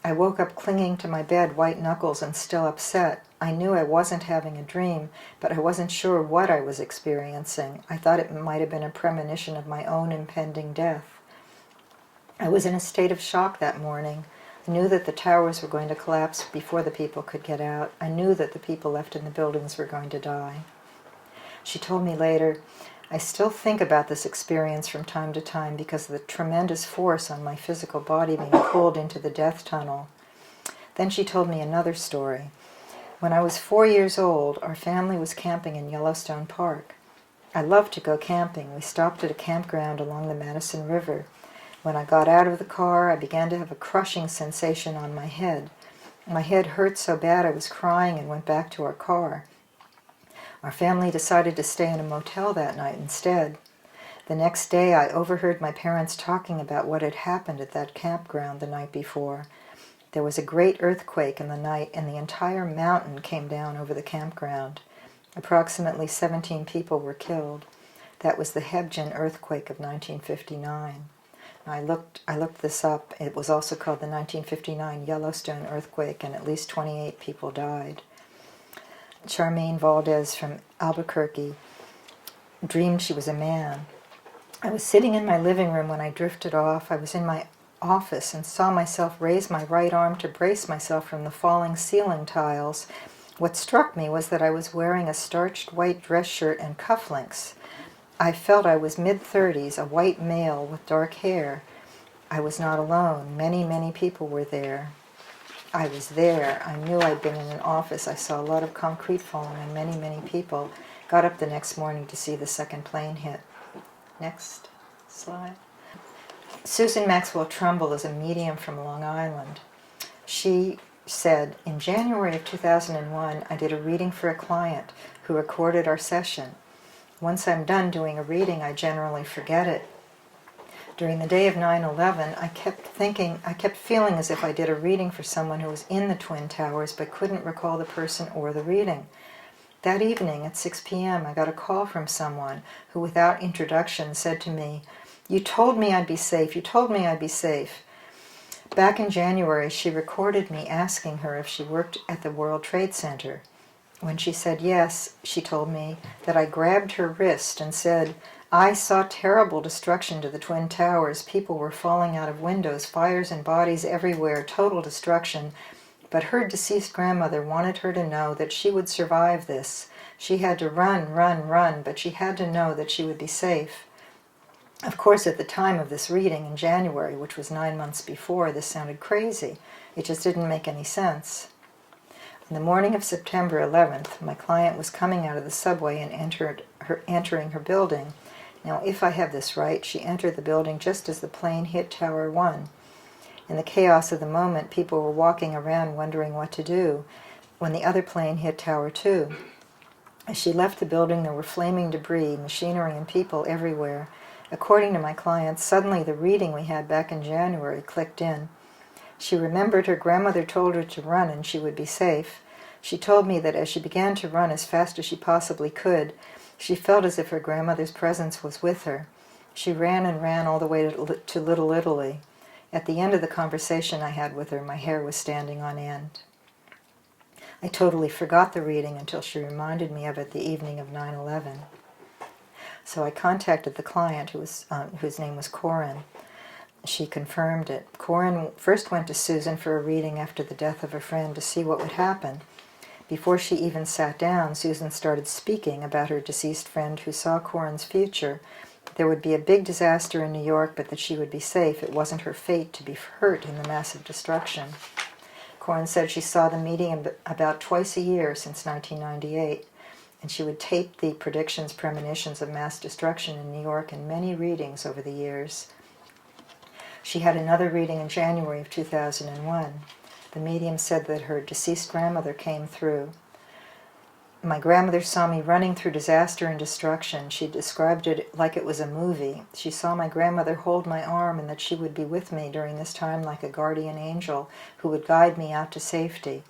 I woke up clinging to my bed, white knuckles and still upset. I knew I wasn't having a dream, but I wasn't sure what I was experiencing. I thought it might have been a premonition of my own impending death. I was in a state of shock that morning. I knew that the towers were going to collapse before the people could get out. I knew that the people left in the buildings were going to die." She told me later, "I still think about this experience from time to time because of the tremendous force on my physical body being pulled into the death tunnel." Then she told me another story. "When I was 4 years old, our family was camping in Yellowstone Park. I loved to go camping. We stopped at a campground along the Madison River. When I got out of the car, I began to have a crushing sensation on my head. My head hurt so bad I was crying and went back to our car. Our family decided to stay in a motel that night instead. The next day, I overheard my parents talking about what had happened at that campground the night before. There was a great earthquake in the night, and the entire mountain came down over the campground. Approximately 17 people were killed. That was the Hebgen earthquake of 1959. I looked this up. It was also called the 1959 Yellowstone earthquake, and at least 28 people died." Charmaine Valdez from Albuquerque dreamed she was a man. "I was sitting in my living room when I drifted off. I was in my office and saw myself raise my right arm to brace myself from the falling ceiling tiles. What struck me was that I was wearing a starched white dress shirt and cufflinks. I felt I was mid-30s, a white male with dark hair. I was not alone. Many, many people were there. I was there. I knew I'd been in an office. I saw a lot of concrete falling and many, many people. Got up the next morning to see the second plane hit." Next slide. Susan Maxwell Trumbull is a medium from Long Island. She said, "In January of 2001, I did a reading for a client who recorded our session. Once I'm done doing a reading, I generally forget it. During the day of 9/11, I kept feeling as if I did a reading for someone who was in the Twin Towers but couldn't recall the person or the reading. That evening at 6 p.m., I got a call from someone who, without introduction, said to me, 'You told me I'd be safe. You told me I'd be safe.' Back in January, she recorded me asking her if she worked at the World Trade Center. When she said yes, she told me that I grabbed her wrist and said, 'I saw terrible destruction to the Twin Towers. People were falling out of windows, fires and bodies everywhere, total destruction. But her deceased grandmother wanted her to know that she would survive this. She had to run, but she had to know that she would be safe.' Of course, at the time of this reading in January, which was 9 months before, this sounded crazy. It just didn't make any sense. On the morning of September 11th, my client was coming out of the subway and entering her building. Now, if I have this right, she entered the building just as the plane hit Tower 1. In the chaos of the moment, people were walking around wondering what to do when the other plane hit Tower 2. As she left the building, there were flaming debris, machinery, and people everywhere. According to my client, suddenly the reading we had back in January clicked in. She remembered her grandmother told her to run and she would be safe. She told me that as she began to run as fast as she possibly could, she felt as if her grandmother's presence was with her. She ran and ran all the way to Little Italy. At the end of the conversation I had with her, my hair was standing on end. I totally forgot the reading until she reminded me of it the evening of 9/11. So I contacted the client, whose name was Corin. She confirmed it. Corin first went to Susan for a reading after the death of a friend to see what would happen. Before she even sat down, Susan started speaking about her deceased friend who saw Corin's future. There would be a big disaster in New York, but that she would be safe. It wasn't her fate to be hurt in the massive destruction. Corin said she saw the meeting about twice a year since 1998, and she would tape the predictions, premonitions of mass destruction in New York in many readings over the years. She had another reading in January of 2001. The medium said that her deceased grandmother came through. My grandmother saw me running through disaster and destruction. She described it like it was a movie. She saw my grandmother hold my arm and that she would be with me during this time like a guardian angel who would guide me out to safety.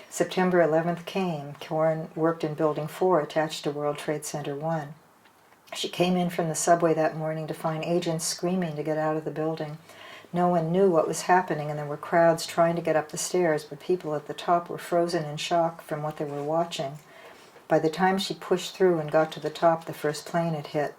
September 11th came. Corin worked in Building 4 attached to World Trade Center 1. She came in from the subway that morning to find agents screaming to get out of the building. No one knew what was happening, and there were crowds trying to get up the stairs, but people at the top were frozen in shock from what they were watching. By the time she pushed through and got to the top, the first plane had hit.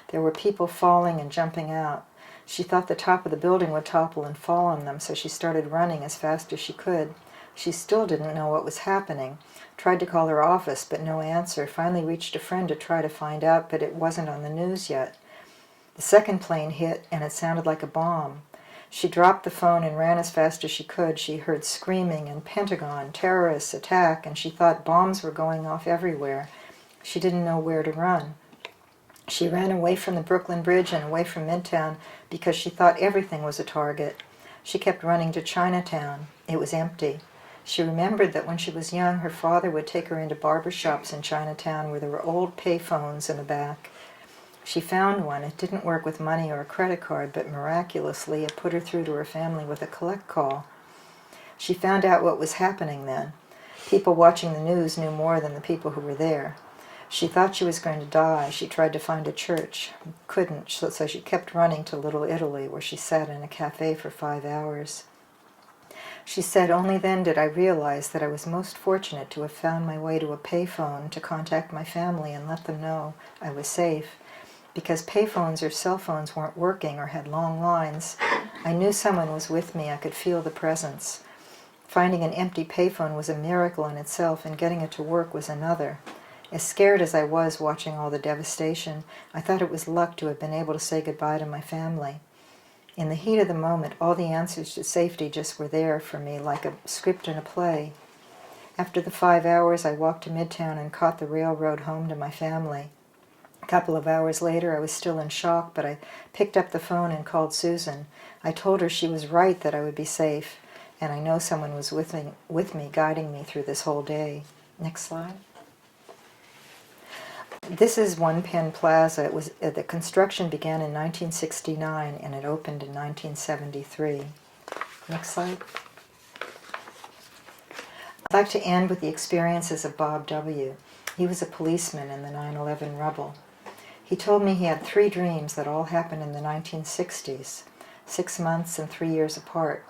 There were people falling and jumping out. She thought the top of the building would topple and fall on them, so she started running as fast as she could. She still didn't know what was happening. Tried to call her office, but no answer. Finally reached a friend to try to find out, but it wasn't on the news yet. The second plane hit, and it sounded like a bomb. She dropped the phone and ran as fast as she could. She heard screaming and Pentagon, terrorists, attack, and she thought bombs were going off everywhere. She didn't know where to run. She ran away from the Brooklyn Bridge and away from Midtown because she thought everything was a target. She kept running to Chinatown. It was empty. She remembered that when she was young, her father would take her into barber shops in Chinatown where there were old payphones in the back. She found one. It didn't work with money or a credit card, but miraculously it put her through to her family with a collect call. She found out what was happening then. People watching the news knew more than the people who were there. She thought she was going to die. She tried to find a church. Couldn't, so she kept running to Little Italy, where she sat in a cafe for 5 hours. She said, "Only then did I realize that I was most fortunate to have found my way to a payphone to contact my family and let them know I was safe. Because payphones or cell phones weren't working or had long lines, I knew someone was with me. I could feel the presence. Finding an empty payphone was a miracle in itself, and getting it to work was another. As scared as I was watching all the devastation, I thought it was luck to have been able to say goodbye to my family. In the heat of the moment, all the answers to safety just were there for me, like a script in a play. After the 5 hours, I walked to Midtown and caught the railroad home to my family. A couple of hours later, I was still in shock, but I picked up the phone and called Susan. I told her she was right, that I would be safe, and I know someone was with me, guiding me through this whole day." Next slide. This is One Penn Plaza. The construction began in 1969, and it opened in 1973. Next slide. I'd like to end with the experiences of Bob W. He was a policeman in the 9/11 rubble. He told me he had 3 dreams that all happened in the 1960s, 6 months and 3 years apart.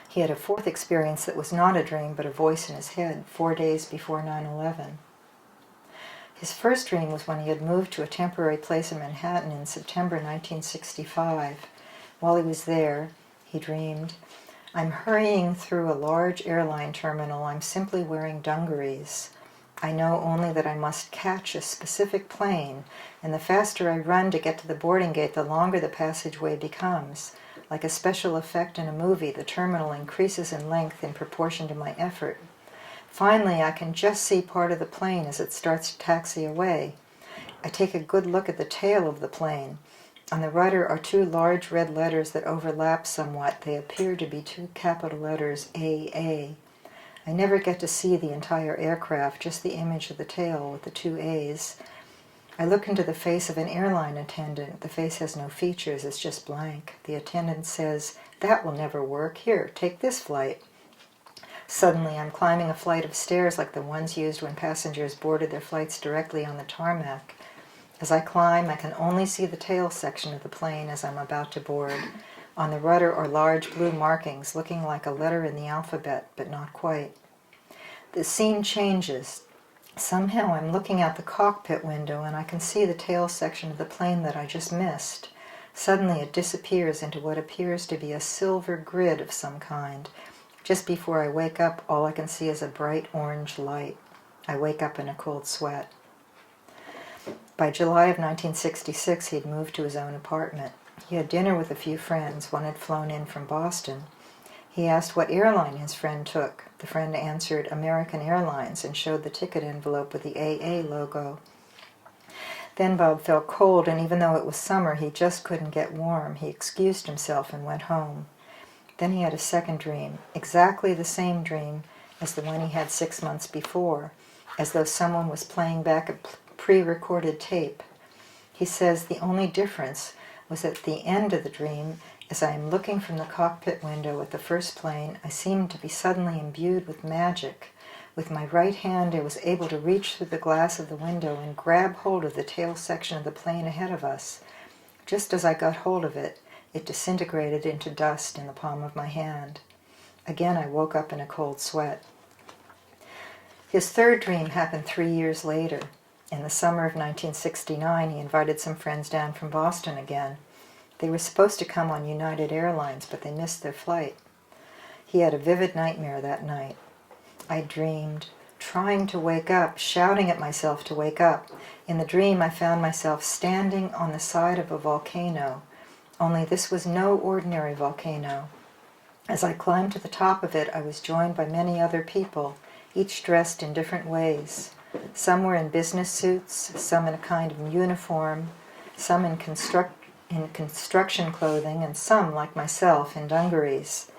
He had a 4th experience that was not a dream, but a voice in his head, 4 days before 9/11. His first dream was when he had moved to a temporary place in Manhattan in September 1965. While he was there, he dreamed, "I'm hurrying through a large airline terminal. I'm simply wearing dungarees. I know only that I must catch a specific plane, and the faster I run to get to the boarding gate, the longer the passageway becomes. Like a special effect in a movie, the terminal increases in length in proportion to my effort. Finally, I can just see part of the plane as it starts to taxi away. I take a good look at the tail of the plane. On the rudder are 2 large red letters that overlap somewhat. They appear to be 2 capital letters, AA. I never get to see the entire aircraft, just the image of the tail with the 2 A's. I look into the face of an airline attendant. The face has no features, it's just blank. The attendant says, "That will never work. Here, take this flight." Suddenly, I'm climbing a flight of stairs like the ones used when passengers boarded their flights directly on the tarmac. As I climb, I can only see the tail section of the plane as I'm about to board. On the rudder are large blue markings, looking like a letter in the alphabet, but not quite. The scene changes. Somehow I'm looking out the cockpit window and I can see the tail section of the plane that I just missed. Suddenly it disappears into what appears to be a silver grid of some kind. Just before I wake up, all I can see is a bright orange light. I wake up in a cold sweat. By July of 1966, he had moved to his own apartment. He had dinner with a few friends. One had flown in from Boston. He asked what airline his friend took. The friend answered American Airlines and showed the ticket envelope with the AA logo. Then Bob felt cold, and even though it was summer, he just couldn't get warm. He excused himself and went home. Then he had a second dream, exactly the same dream as the one he had 6 months before, as though someone was playing back a pre-recorded tape. He says the only difference was at the end of the dream. As I am looking from the cockpit window at the first plane, I seemed to be suddenly imbued with magic. With my right hand, I was able to reach through the glass of the window and grab hold of the tail section of the plane ahead of us. Just as I got hold of it, it disintegrated into dust in the palm of my hand. Again, I woke up in a cold sweat. His third dream happened 3 years later. In the summer of 1969, he invited some friends down from Boston again. They were supposed to come on United Airlines, but they missed their flight. He had a vivid nightmare that night. I dreamed, trying to wake up, shouting at myself to wake up. In the dream, I found myself standing on the side of a volcano, only this was no ordinary volcano. As I climbed to the top of it, I was joined by many other people, each dressed in different ways. Some were in business suits, some in a kind of uniform, some in construction clothing, and some, like myself, in dungarees.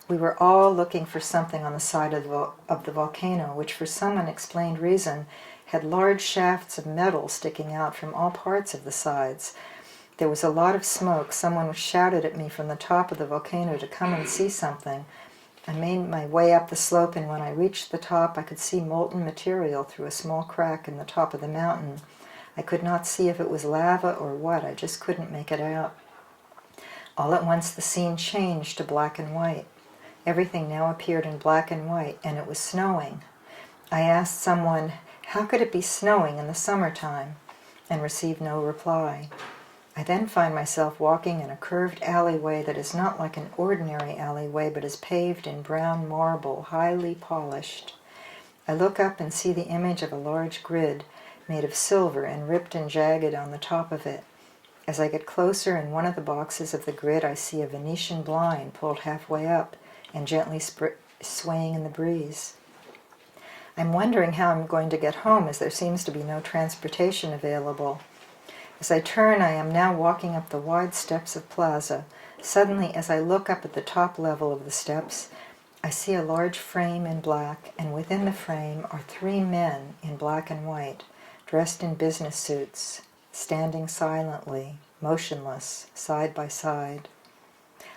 We were all looking for something on the side of the volcano, which for some unexplained reason had large shafts of metal sticking out from all parts of the sides. There was a lot of smoke. Someone shouted at me from the top of the volcano to come and see something. I made my way up the slope, and when I reached the top, I could see molten material through a small crack in the top of the mountain. I could not see if it was lava or what. I just couldn't make it out. All at once, the scene changed to black and white. Everything now appeared in black and white, and it was snowing. I asked someone, "How could it be snowing in the summertime?" and received no reply. I then find myself walking in a curved alleyway that is not like an ordinary alleyway, but is paved in brown marble, highly polished. I look up and see the image of a large grid made of silver and ripped and jagged on the top of it. As I get closer, in one of the boxes of the grid, I see a Venetian blind pulled halfway up and gently swaying in the breeze. I'm wondering how I'm going to get home, as there seems to be no transportation available. As I turn, I am now walking up the wide steps of Plaza. Suddenly, as I look up at the top level of the steps, I see a large frame in black, and within the frame are 3 men in black and white, dressed in business suits, standing silently, motionless, side by side.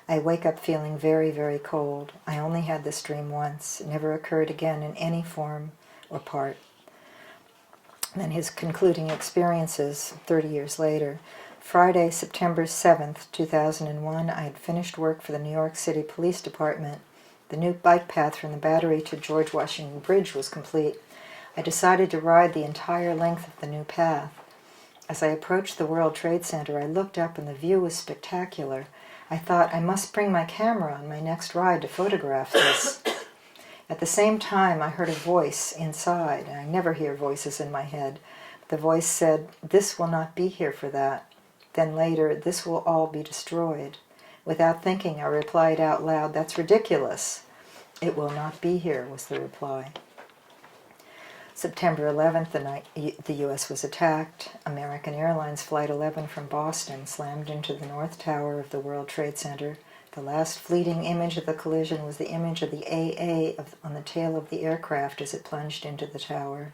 I wake up feeling very, very cold. I only had this dream once. It never occurred again in any form or part. Then his concluding experiences 30 years later. Friday, September 7th, 2001, I had finished work for the New York City Police Department. The new bike path from the Battery to George Washington Bridge was complete. I decided to ride the entire length of the new path. As I approached the World Trade Center, I looked up and the view was spectacular. I thought, I must bring my camera on my next ride to photograph this. At the same time, I heard a voice inside, and I never hear voices in my head. The voice said, "This will not be here for that." Then later, "This will all be destroyed." Without thinking, I replied out loud, "That's ridiculous." "It will not be here," was the reply. September 11th, the U.S. was attacked. American Airlines Flight 11 from Boston slammed into the North Tower of the World Trade Center, The last fleeting image of the collision was the image of the AA on the tail of the aircraft as it plunged into the tower.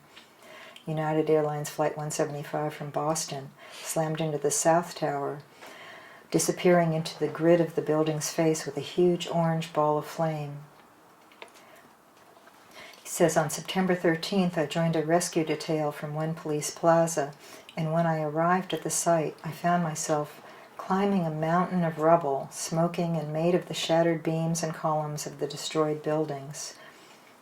United Airlines Flight 175 from Boston slammed into the South Tower, disappearing into the grid of the building's face with a huge orange ball of flame. He says, on September 13th, I joined a rescue detail from One Police Plaza, and when I arrived at the site, I found myself climbing a mountain of rubble, smoking and made of the shattered beams and columns of the destroyed buildings.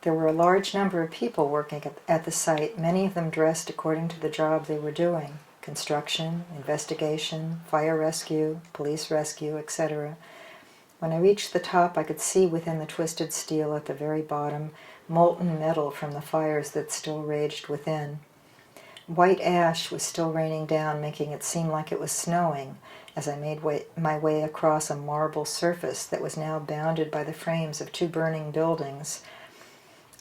There were a large number of people working at the site, many of them dressed according to the job they were doing: construction, investigation, fire rescue, police rescue, etc. When I reached the top, I could see within the twisted steel at the very bottom molten metal from the fires that still raged within. White ash was still raining down, making it seem like it was snowing, as I made my way across a marble surface that was now bounded by the frames of two burning buildings.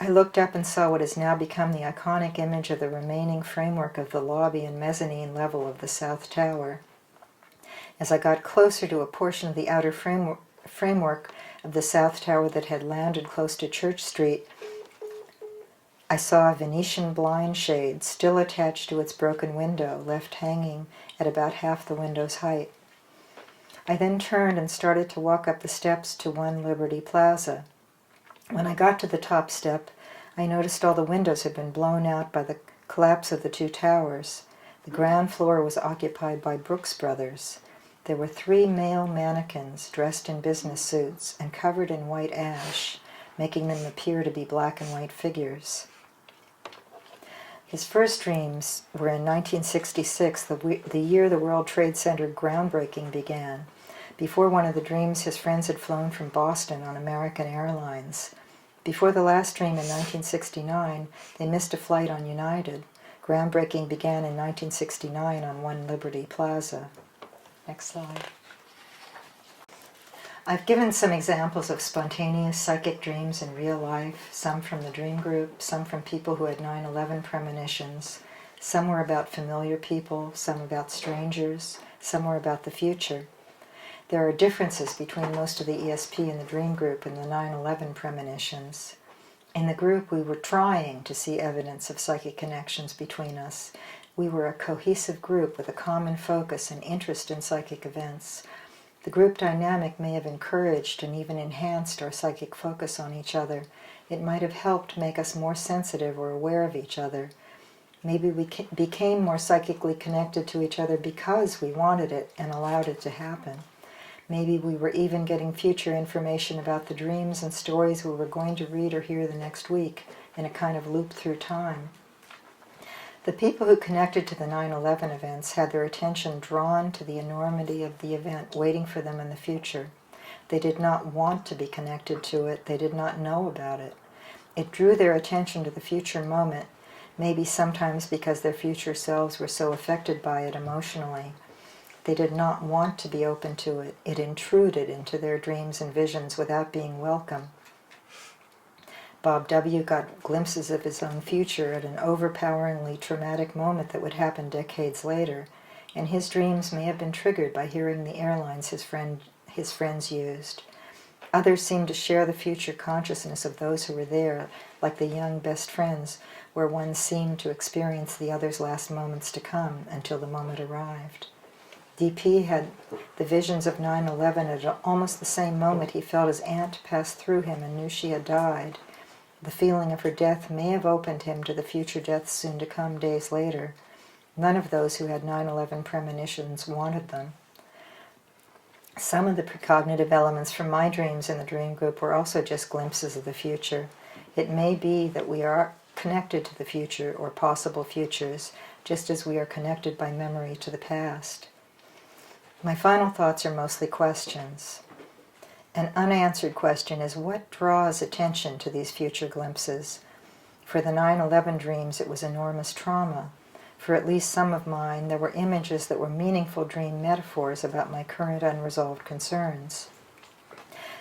I looked up and saw what has now become the iconic image of the remaining framework of the lobby and mezzanine level of the South Tower. As I got closer to a portion of the outer framework of the South Tower that had landed close to Church Street, I saw a Venetian blind shade still attached to its broken window, left hanging at about half the window's height. I then turned and started to walk up the steps to One Liberty Plaza. When I got to the top step, I noticed all the windows had been blown out by the collapse of the two towers. The ground floor was occupied by Brooks Brothers. There were 3 male mannequins dressed in business suits and covered in white ash, making them appear to be black and white figures. His first dreams were in 1966, the year the World Trade Center groundbreaking began. Before one of the dreams, his friends had flown from Boston on American Airlines. Before the last dream in 1969, they missed a flight on United. Groundbreaking began in 1969 on One Liberty Plaza. Next slide. I've given some examples of spontaneous psychic dreams in real life, some from the dream group, some from people who had 9/11 premonitions. Some were about familiar people, some about strangers, some were about the future. There are differences between most of the ESP in the dream group and the 9/11 premonitions. In the group, we were trying to see evidence of psychic connections between us. We were a cohesive group with a common focus and interest in psychic events. The group dynamic may have encouraged and even enhanced our psychic focus on each other. It might have helped make us more sensitive or aware of each other. Maybe we became more psychically connected to each other because we wanted it and allowed it to happen. Maybe we were even getting future information about the dreams and stories we were going to read or hear the next week in a kind of loop through time. The people who connected to the 9/11 events had their attention drawn to the enormity of the event waiting for them in the future. They did not want to be connected to it. They did not know about it. It drew their attention to the future moment, maybe sometimes because their future selves were so affected by it emotionally. They did not want to be open to it. It intruded into their dreams and visions without being welcome. Bob W. got glimpses of his own future at an overpoweringly traumatic moment that would happen decades later, and his dreams may have been triggered by hearing the airlines his friends used. Others seemed to share the future consciousness of those who were there, like the young best friends, where one seemed to experience the other's last moments to come until the moment arrived. DP had the visions of 9/11 at almost the same moment he felt his aunt pass through him and knew she had died. The feeling of her death may have opened him to the future deaths soon to come days later. None of those who had 9/11 premonitions wanted them. Some of the precognitive elements from my dreams in the dream group were also just glimpses of the future. It may be that we are connected to the future or possible futures, just as we are connected by memory to the past. My final thoughts are mostly questions. An unanswered question is, what draws attention to these future glimpses? For the 9/11 dreams, it was enormous trauma. For at least some of mine, there were images that were meaningful dream metaphors about my current unresolved concerns.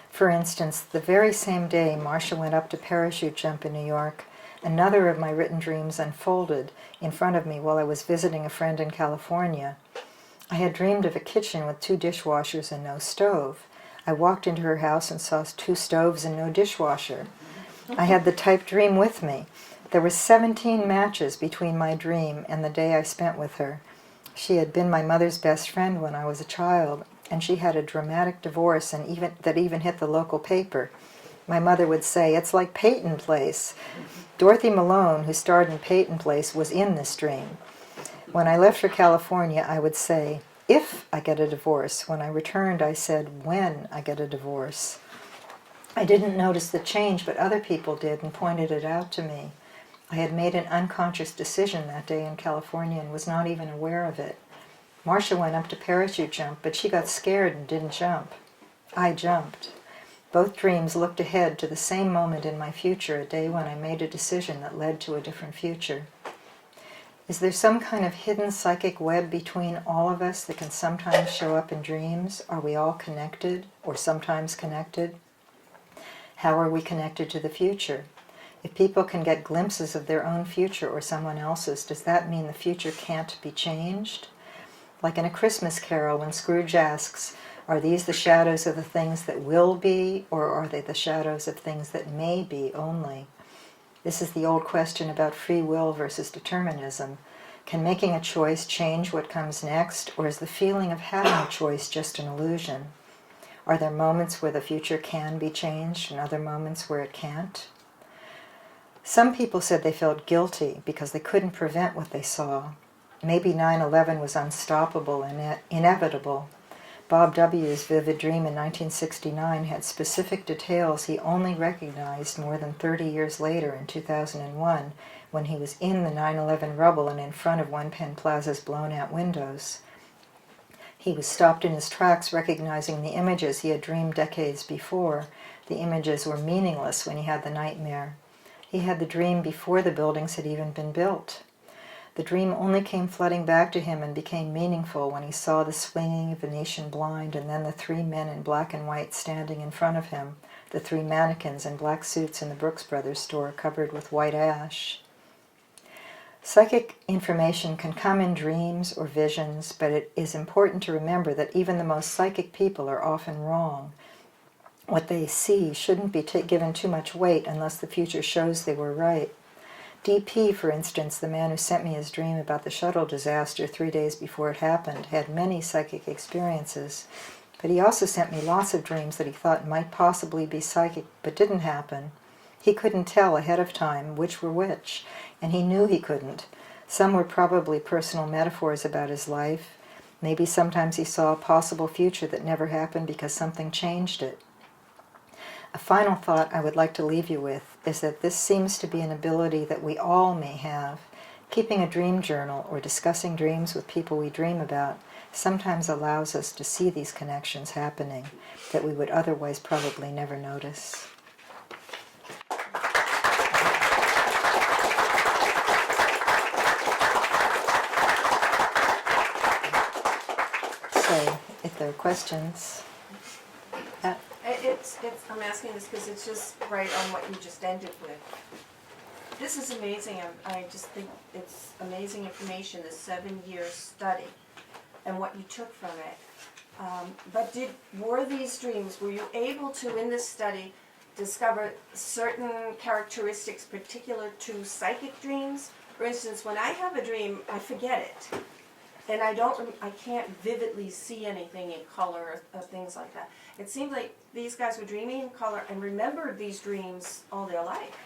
For instance, the very same day Marcia went up to parachute jump in New York, another of my written dreams unfolded in front of me while I was visiting a friend in California. I had dreamed of a kitchen with 2 dishwashers and no stove. I walked into her house and saw 2 stoves and no dishwasher. I had the type dream with me. There were 17 matches between my dream and the day I spent with her. She had been my mother's best friend when I was a child, and she had a dramatic divorce that even hit the local paper. My mother would say, "It's like Peyton Place." Dorothy Malone, who starred in Peyton Place, was in this dream. When I left for California, I would say, "If I get a divorce." When I returned, I said, "When I get a divorce." I didn't notice the change, but other people did and pointed it out to me. I had made an unconscious decision that day in California and was not even aware of it. Marcia went up to parachute jump, but she got scared and didn't jump. I jumped. Both dreams looked ahead to the same moment in my future, a day when I made a decision that led to a different future. Is there some kind of hidden psychic web between all of us that can sometimes show up in dreams? Are we all connected, or sometimes connected? How are we connected to the future? If people can get glimpses of their own future or someone else's, does that mean the future can't be changed? Like in A Christmas Carol, when Scrooge asks, "Are these the shadows of the things that will be, or are they the shadows of things that may be only?" This is the old question about free will versus determinism. Can making a choice change what comes next, or is the feeling of having a choice just an illusion? Are there moments where the future can be changed and other moments where it can't? Some people said they felt guilty because they couldn't prevent what they saw. Maybe 9/11 was unstoppable and inevitable. Bob W.'s vivid dream in 1969 had specific details he only recognized more than 30 years later in 2001 when he was in the 9/11 rubble and in front of One Penn Plaza's blown-out windows. He was stopped in his tracks recognizing the images he had dreamed decades before. The images were meaningless when he had the nightmare. He had the dream before the buildings had even been built. The dream only came flooding back to him and became meaningful when he saw the swinging Venetian blind and then the 3 men in black and white standing in front of him, the 3 mannequins in black suits in the Brooks Brothers store covered with white ash. Psychic information can come in dreams or visions, but it is important to remember that even the most psychic people are often wrong. What they see shouldn't be given too much weight unless the future shows they were right. DP, for instance, the man who sent me his dream about the shuttle disaster 3 days before it happened, had many psychic experiences, but he also sent me lots of dreams that he thought might possibly be psychic but didn't happen. He couldn't tell ahead of time which were which, and he knew he couldn't. Some were probably personal metaphors about his life. Maybe sometimes he saw a possible future that never happened because something changed it. A final thought I would like to leave you with is that this seems to be an ability that we all may have. Keeping a dream journal or discussing dreams with people we dream about sometimes allows us to see these connections happening that we would otherwise probably never notice. So, if there are questions... I'm asking this because it's just right on what you just ended with. This is amazing. I just think it's amazing information, this 7-year study, and what you took from it. But were these dreams, were you able to, in this study, discover certain characteristics particular to psychic dreams? For instance, when I have a dream, I forget it. And I can't vividly see anything in color or things like that. It seems like these guys were dreaming in color and remembered these dreams all their life.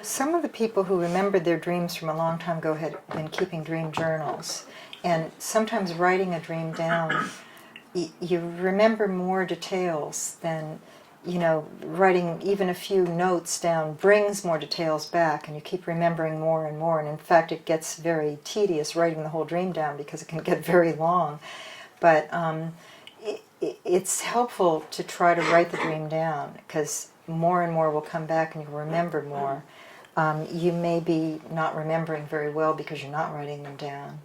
Some of the people who remembered their dreams from a long time ago had been keeping dream journals. And sometimes writing a dream down, you remember more details than, writing even a few notes down brings more details back, and you keep remembering more and more. And in fact, it gets very tedious writing the whole dream down because it can get very long. But it's helpful to try to write the dream down because more and more will come back and you'll remember more. You may be not remembering very well because you're not writing them down.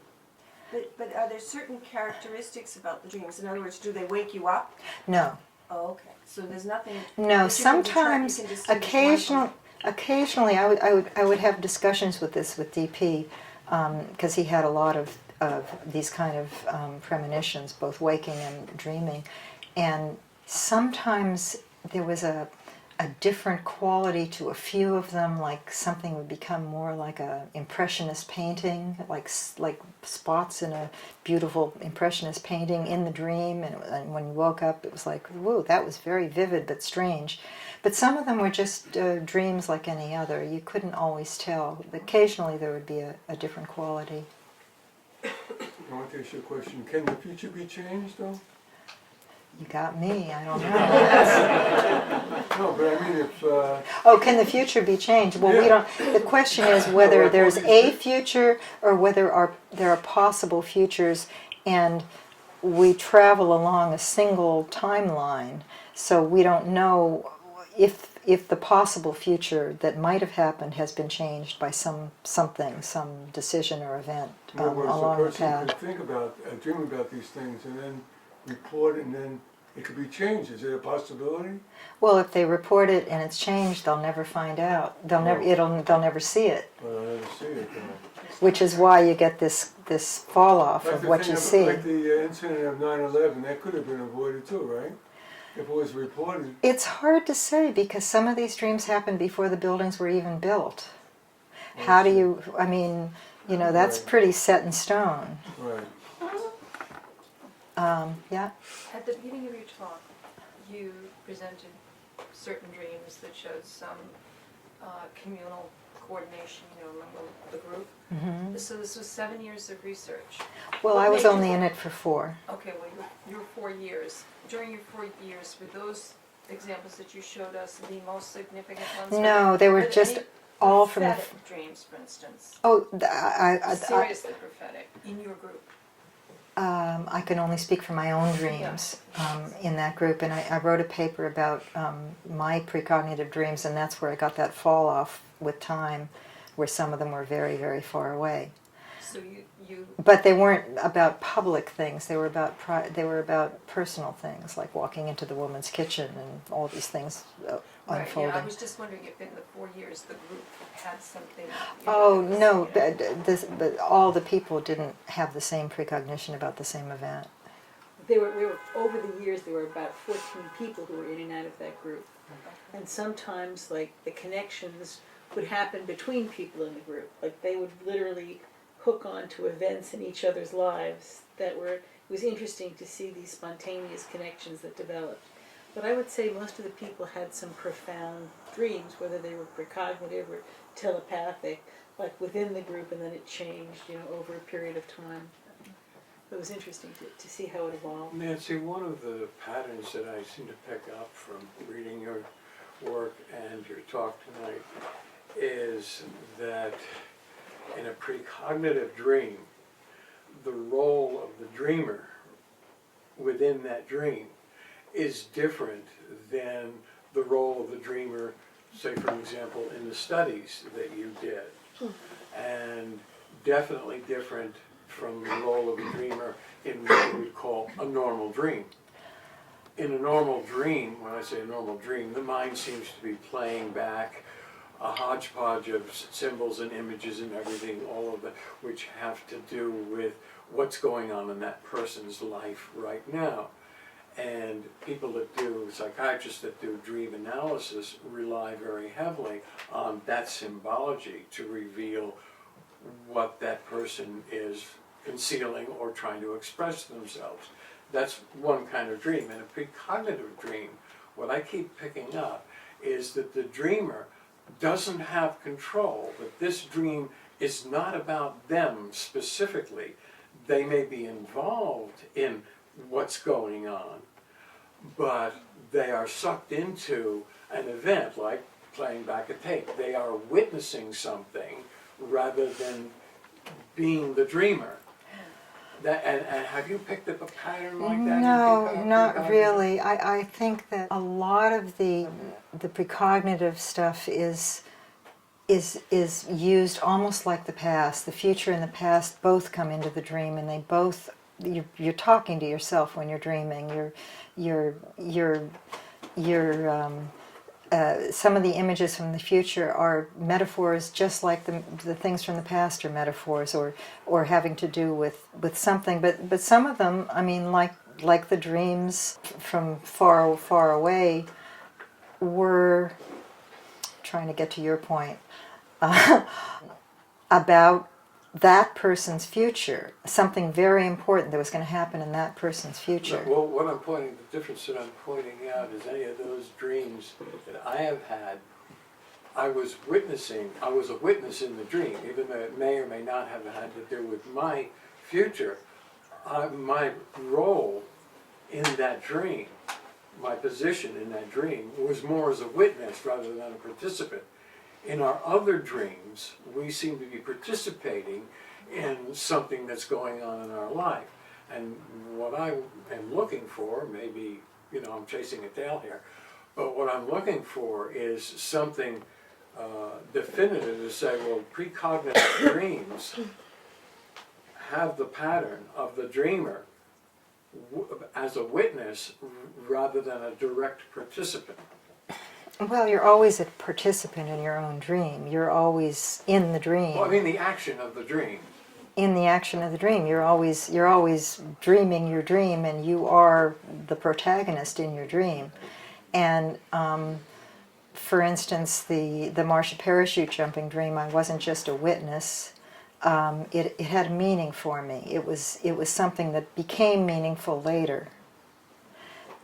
But are there certain characteristics about the dreams? In other words, do they wake you up? No. Oh, okay. So there's nothing. No. Sometimes, occasionally, I would have discussions with DP because he had a lot of these kind of premonitions, both waking and dreaming, and sometimes there was a different quality to a few of them, like something would become more like a impressionist painting, like spots in a beautiful impressionist painting in the dream, and when you woke up it was like, whoa, that was very vivid but strange. But some of them were just dreams like any other. You couldn't always tell. Occasionally there would be a different quality. I want to ask you a question. Can the future be changed, though? You got me, I don't know. No, but I mean, if... Oh, can the future be changed? Well, we don't. The question is whether there's a future or whether there are possible futures, and we travel along a single timeline, so we don't know if the possible future that might have happened has been changed by some decision or event along the path. path. Could think about, dream about these things, and then report it, and then it could be changed. Is it a possibility? Well, if they report it and it's changed, they'll never find out. They'll never see it. Well, I'll never see it. Which is why you get this fall off of what you see. Like the incident of 9/11, that could have been avoided too, right? If it was reported. It's hard to say because some of these dreams happened before the buildings were even built. How do you? I mean, that's pretty set in stone. Right. Yeah. At the beginning of your talk, you presented certain dreams that showed some communal coordination, among the group. Mm-hmm. So this was 7 years of research. Well, I was only in it for 4. Okay, well, you were 4 years. During your 4 years, were those examples that you showed us the most significant ones? No, they were just all from the... Prophetic dreams, for instance. Oh, Seriously prophetic, in your group. I can only speak for my own dreams in that group, and I wrote a paper about my precognitive dreams, and that's where I got that fall off with time, where some of them were very, very far away. So you But they weren't about public things. They were about personal things, like walking into the woman's kitchen and all these things unfolding. Yeah, I was just wondering if in the 4 years the group had something. Oh no, but all the people didn't have the same precognition about the same event. We were over the years. There were about 14 people who were in and out of that group, and sometimes like the connections would happen between people in the group. Like they would literally hook on to events in each other's lives that were. It was interesting to see these spontaneous connections that developed. But I would say most of the people had some profound dreams, whether they were precognitive or telepathic, like within the group, and then it changed, over a period of time. It was interesting to see how it evolved. Nancy, one of the patterns that I seem to pick up from reading your work and your talk tonight is that in a precognitive dream, the role of the dreamer within that dream is different than the role of the dreamer, say for example, in the studies that you did, and definitely different from the role of a dreamer in what we would call a normal dream. In a normal dream, when I say a normal dream, the mind seems to be playing back a hodgepodge of symbols and images and everything, all of it, which have to do with what's going on in that person's life right now. And people that do, psychiatrists that do dream analysis rely very heavily on that symbology to reveal what that person is concealing or trying to express themselves. That's one kind of dream. In a precognitive dream, what I keep picking up is that the dreamer doesn't have control, that this dream is not about them specifically. They may be involved in what's going on, but they are sucked into an event like playing back a tape. They are witnessing something rather than being the dreamer. And have you picked up a pattern like that? No, not really. I think that a lot of the precognitive stuff is used almost like the past. The future and the past both come into the dream, and they both. You're talking to yourself when you're dreaming. Some of the images from the future are metaphors, just like the things from the past are metaphors, or having to do with something. But some of them, I mean, like like the dreams from far, far away, were, trying to get to your point, about that person's future, something very important that was going to happen in that person's future. Well, what I'm pointing, the difference that I'm pointing out is any of those dreams that I have had, I was a witness in the dream, even though it may or may not have had to do with my future. My role in that dream, my position in that dream, was more as a witness rather than a participant. In our other dreams, we seem to be participating in something that's going on in our life. And what I am looking for, maybe, I'm chasing a tail here, but what I'm looking for is something definitive to say, well, precognitive dreams have the pattern of the dreamer as a witness rather than a direct participant. Well, you're always a participant in your own dream. You're always in the dream. Well, I mean the action of the dream. In the action of the dream, you're always dreaming your dream, and you are the protagonist in your dream. And for instance, the Martian parachute jumping dream, I wasn't just a witness. It had meaning for me. It was something that became meaningful later.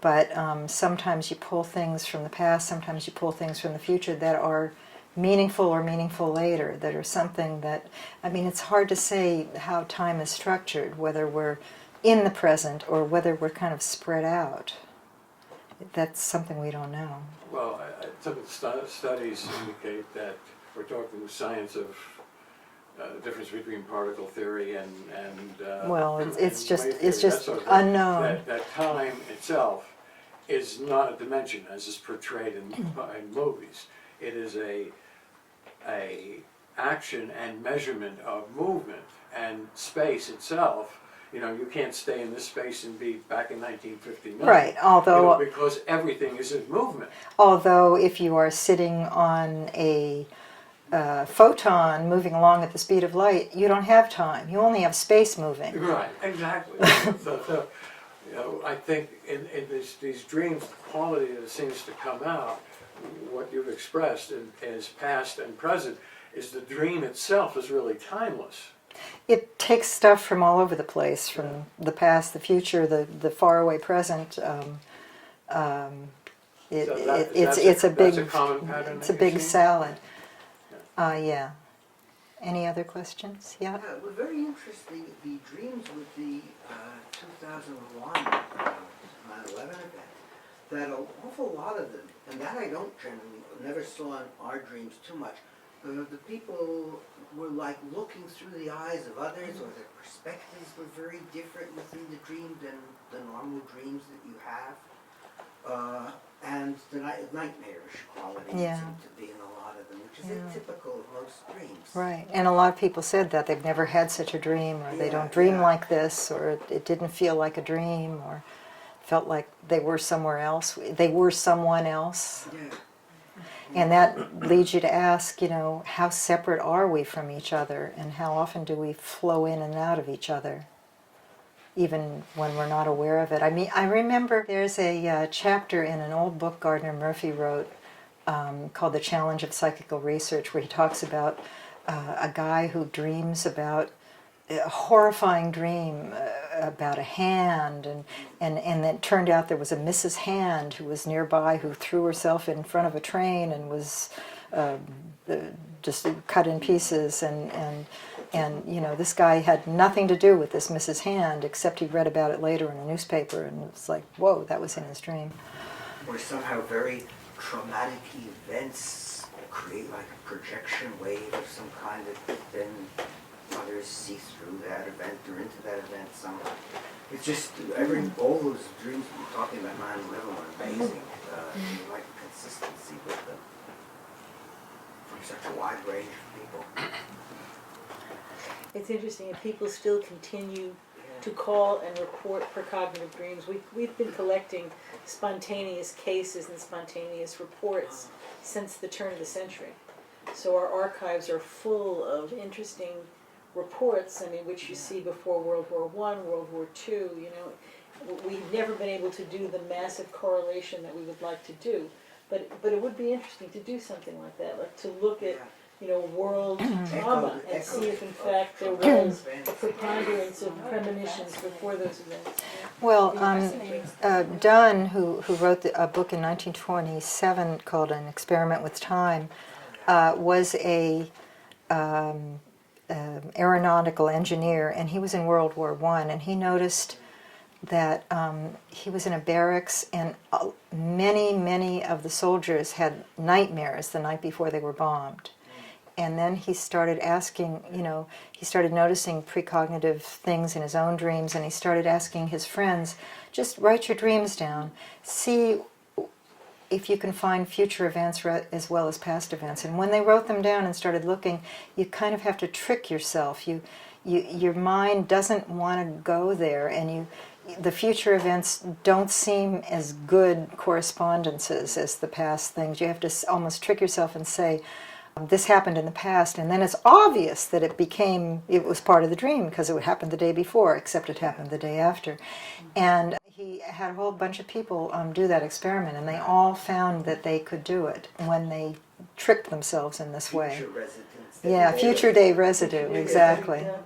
But sometimes you pull things from the past, sometimes you pull things from the future that are meaningful or meaningful later, that are something that, it's hard to say how time is structured, whether we're in the present or whether we're kind of spread out. That's something we don't know. Well, some of the studies indicate that we're talking science of the difference between particle theory and well, it's just sort of unknown. That time itself is not a dimension as is portrayed in movies. It is a action and measurement of movement, and space itself. You can't stay in this space and be back in 1959. Right, although because everything is in movement. Although if you are sitting on a photon moving along at the speed of light, you don't have time. You only have space moving. Right, exactly. so I think in these dreams, the quality that seems to come out, what you've expressed as past and present, is the dream itself is really timeless. It takes stuff from all over the place, from the past, the future, the faraway present. It's a common pattern. It's a big salad. Yeah. Any other questions? Yeah. Yeah, it was very interesting, the dreams with the 2001 9/11 event, that an awful lot of them, and that I never saw in our dreams too much, the people were like looking through the eyes of others, or their perspectives were very different within the dream than the normal dreams that you have. And the nightmarish quality seemed to be in a lot of them, which is atypical of most dreams. Right, and a lot of people said that they've never had such a dream, or they don't dream like this, or it didn't feel like a dream, or felt like they were somewhere else. They were someone else. Yeah. And that leads you to ask, how separate are we from each other, and how often do we flow in and out of each other, even when we're not aware of it. I remember there's a chapter in an old book Gardner Murphy wrote called The Challenge of Psychical Research, where he talks about a guy who dreams about a horrifying dream about a hand, and it turned out there was a Mrs. Hand who was nearby who threw herself in front of a train and was just cut in pieces, and this guy had nothing to do with this Mrs. Hand, except he read about it later in a newspaper, and it's like, whoa, that was in his dream. Or somehow very traumatic events create like a projection wave of some kind that then others see through that event or into that event somehow. It's just, all those dreams we're talking about 9/11 were amazing. You like the consistency with them from such a wide range of people. It's interesting, and people still continue to call and report precognitive dreams. We've been collecting spontaneous cases and spontaneous reports since the turn of the century. So our archives are full of interesting reports, which you see before World War I, World War II, we've never been able to do the massive correlation that we would like to do. But it would be interesting to do something like that, like to look at, world trauma and see if in fact there was a preponderance of premonitions before those events. Well, Dunn, who wrote a book in 1927 called An Experiment with Time, was a aeronautical engineer, and he was in World War I, and he noticed that he was in a barracks, and many of the soldiers had nightmares the night before they were bombed. And then he started asking, he started noticing precognitive things in his own dreams, and he started asking his friends, just write your dreams down, see if you can find future events as well as past events. And when they wrote them down and started looking, you kind of have to trick yourself. Your mind doesn't want to go there, and the future events don't seem as good correspondences as the past things. You have to almost trick yourself and say, this happened in the past, and then it's obvious that it was part of the dream because it would happen the day before, except it happened the day after. And he had a whole bunch of people do that experiment, and they all found that they could do it when they tricked themselves in this way. Future residents. Yeah, future day residue, exactly. Yeah.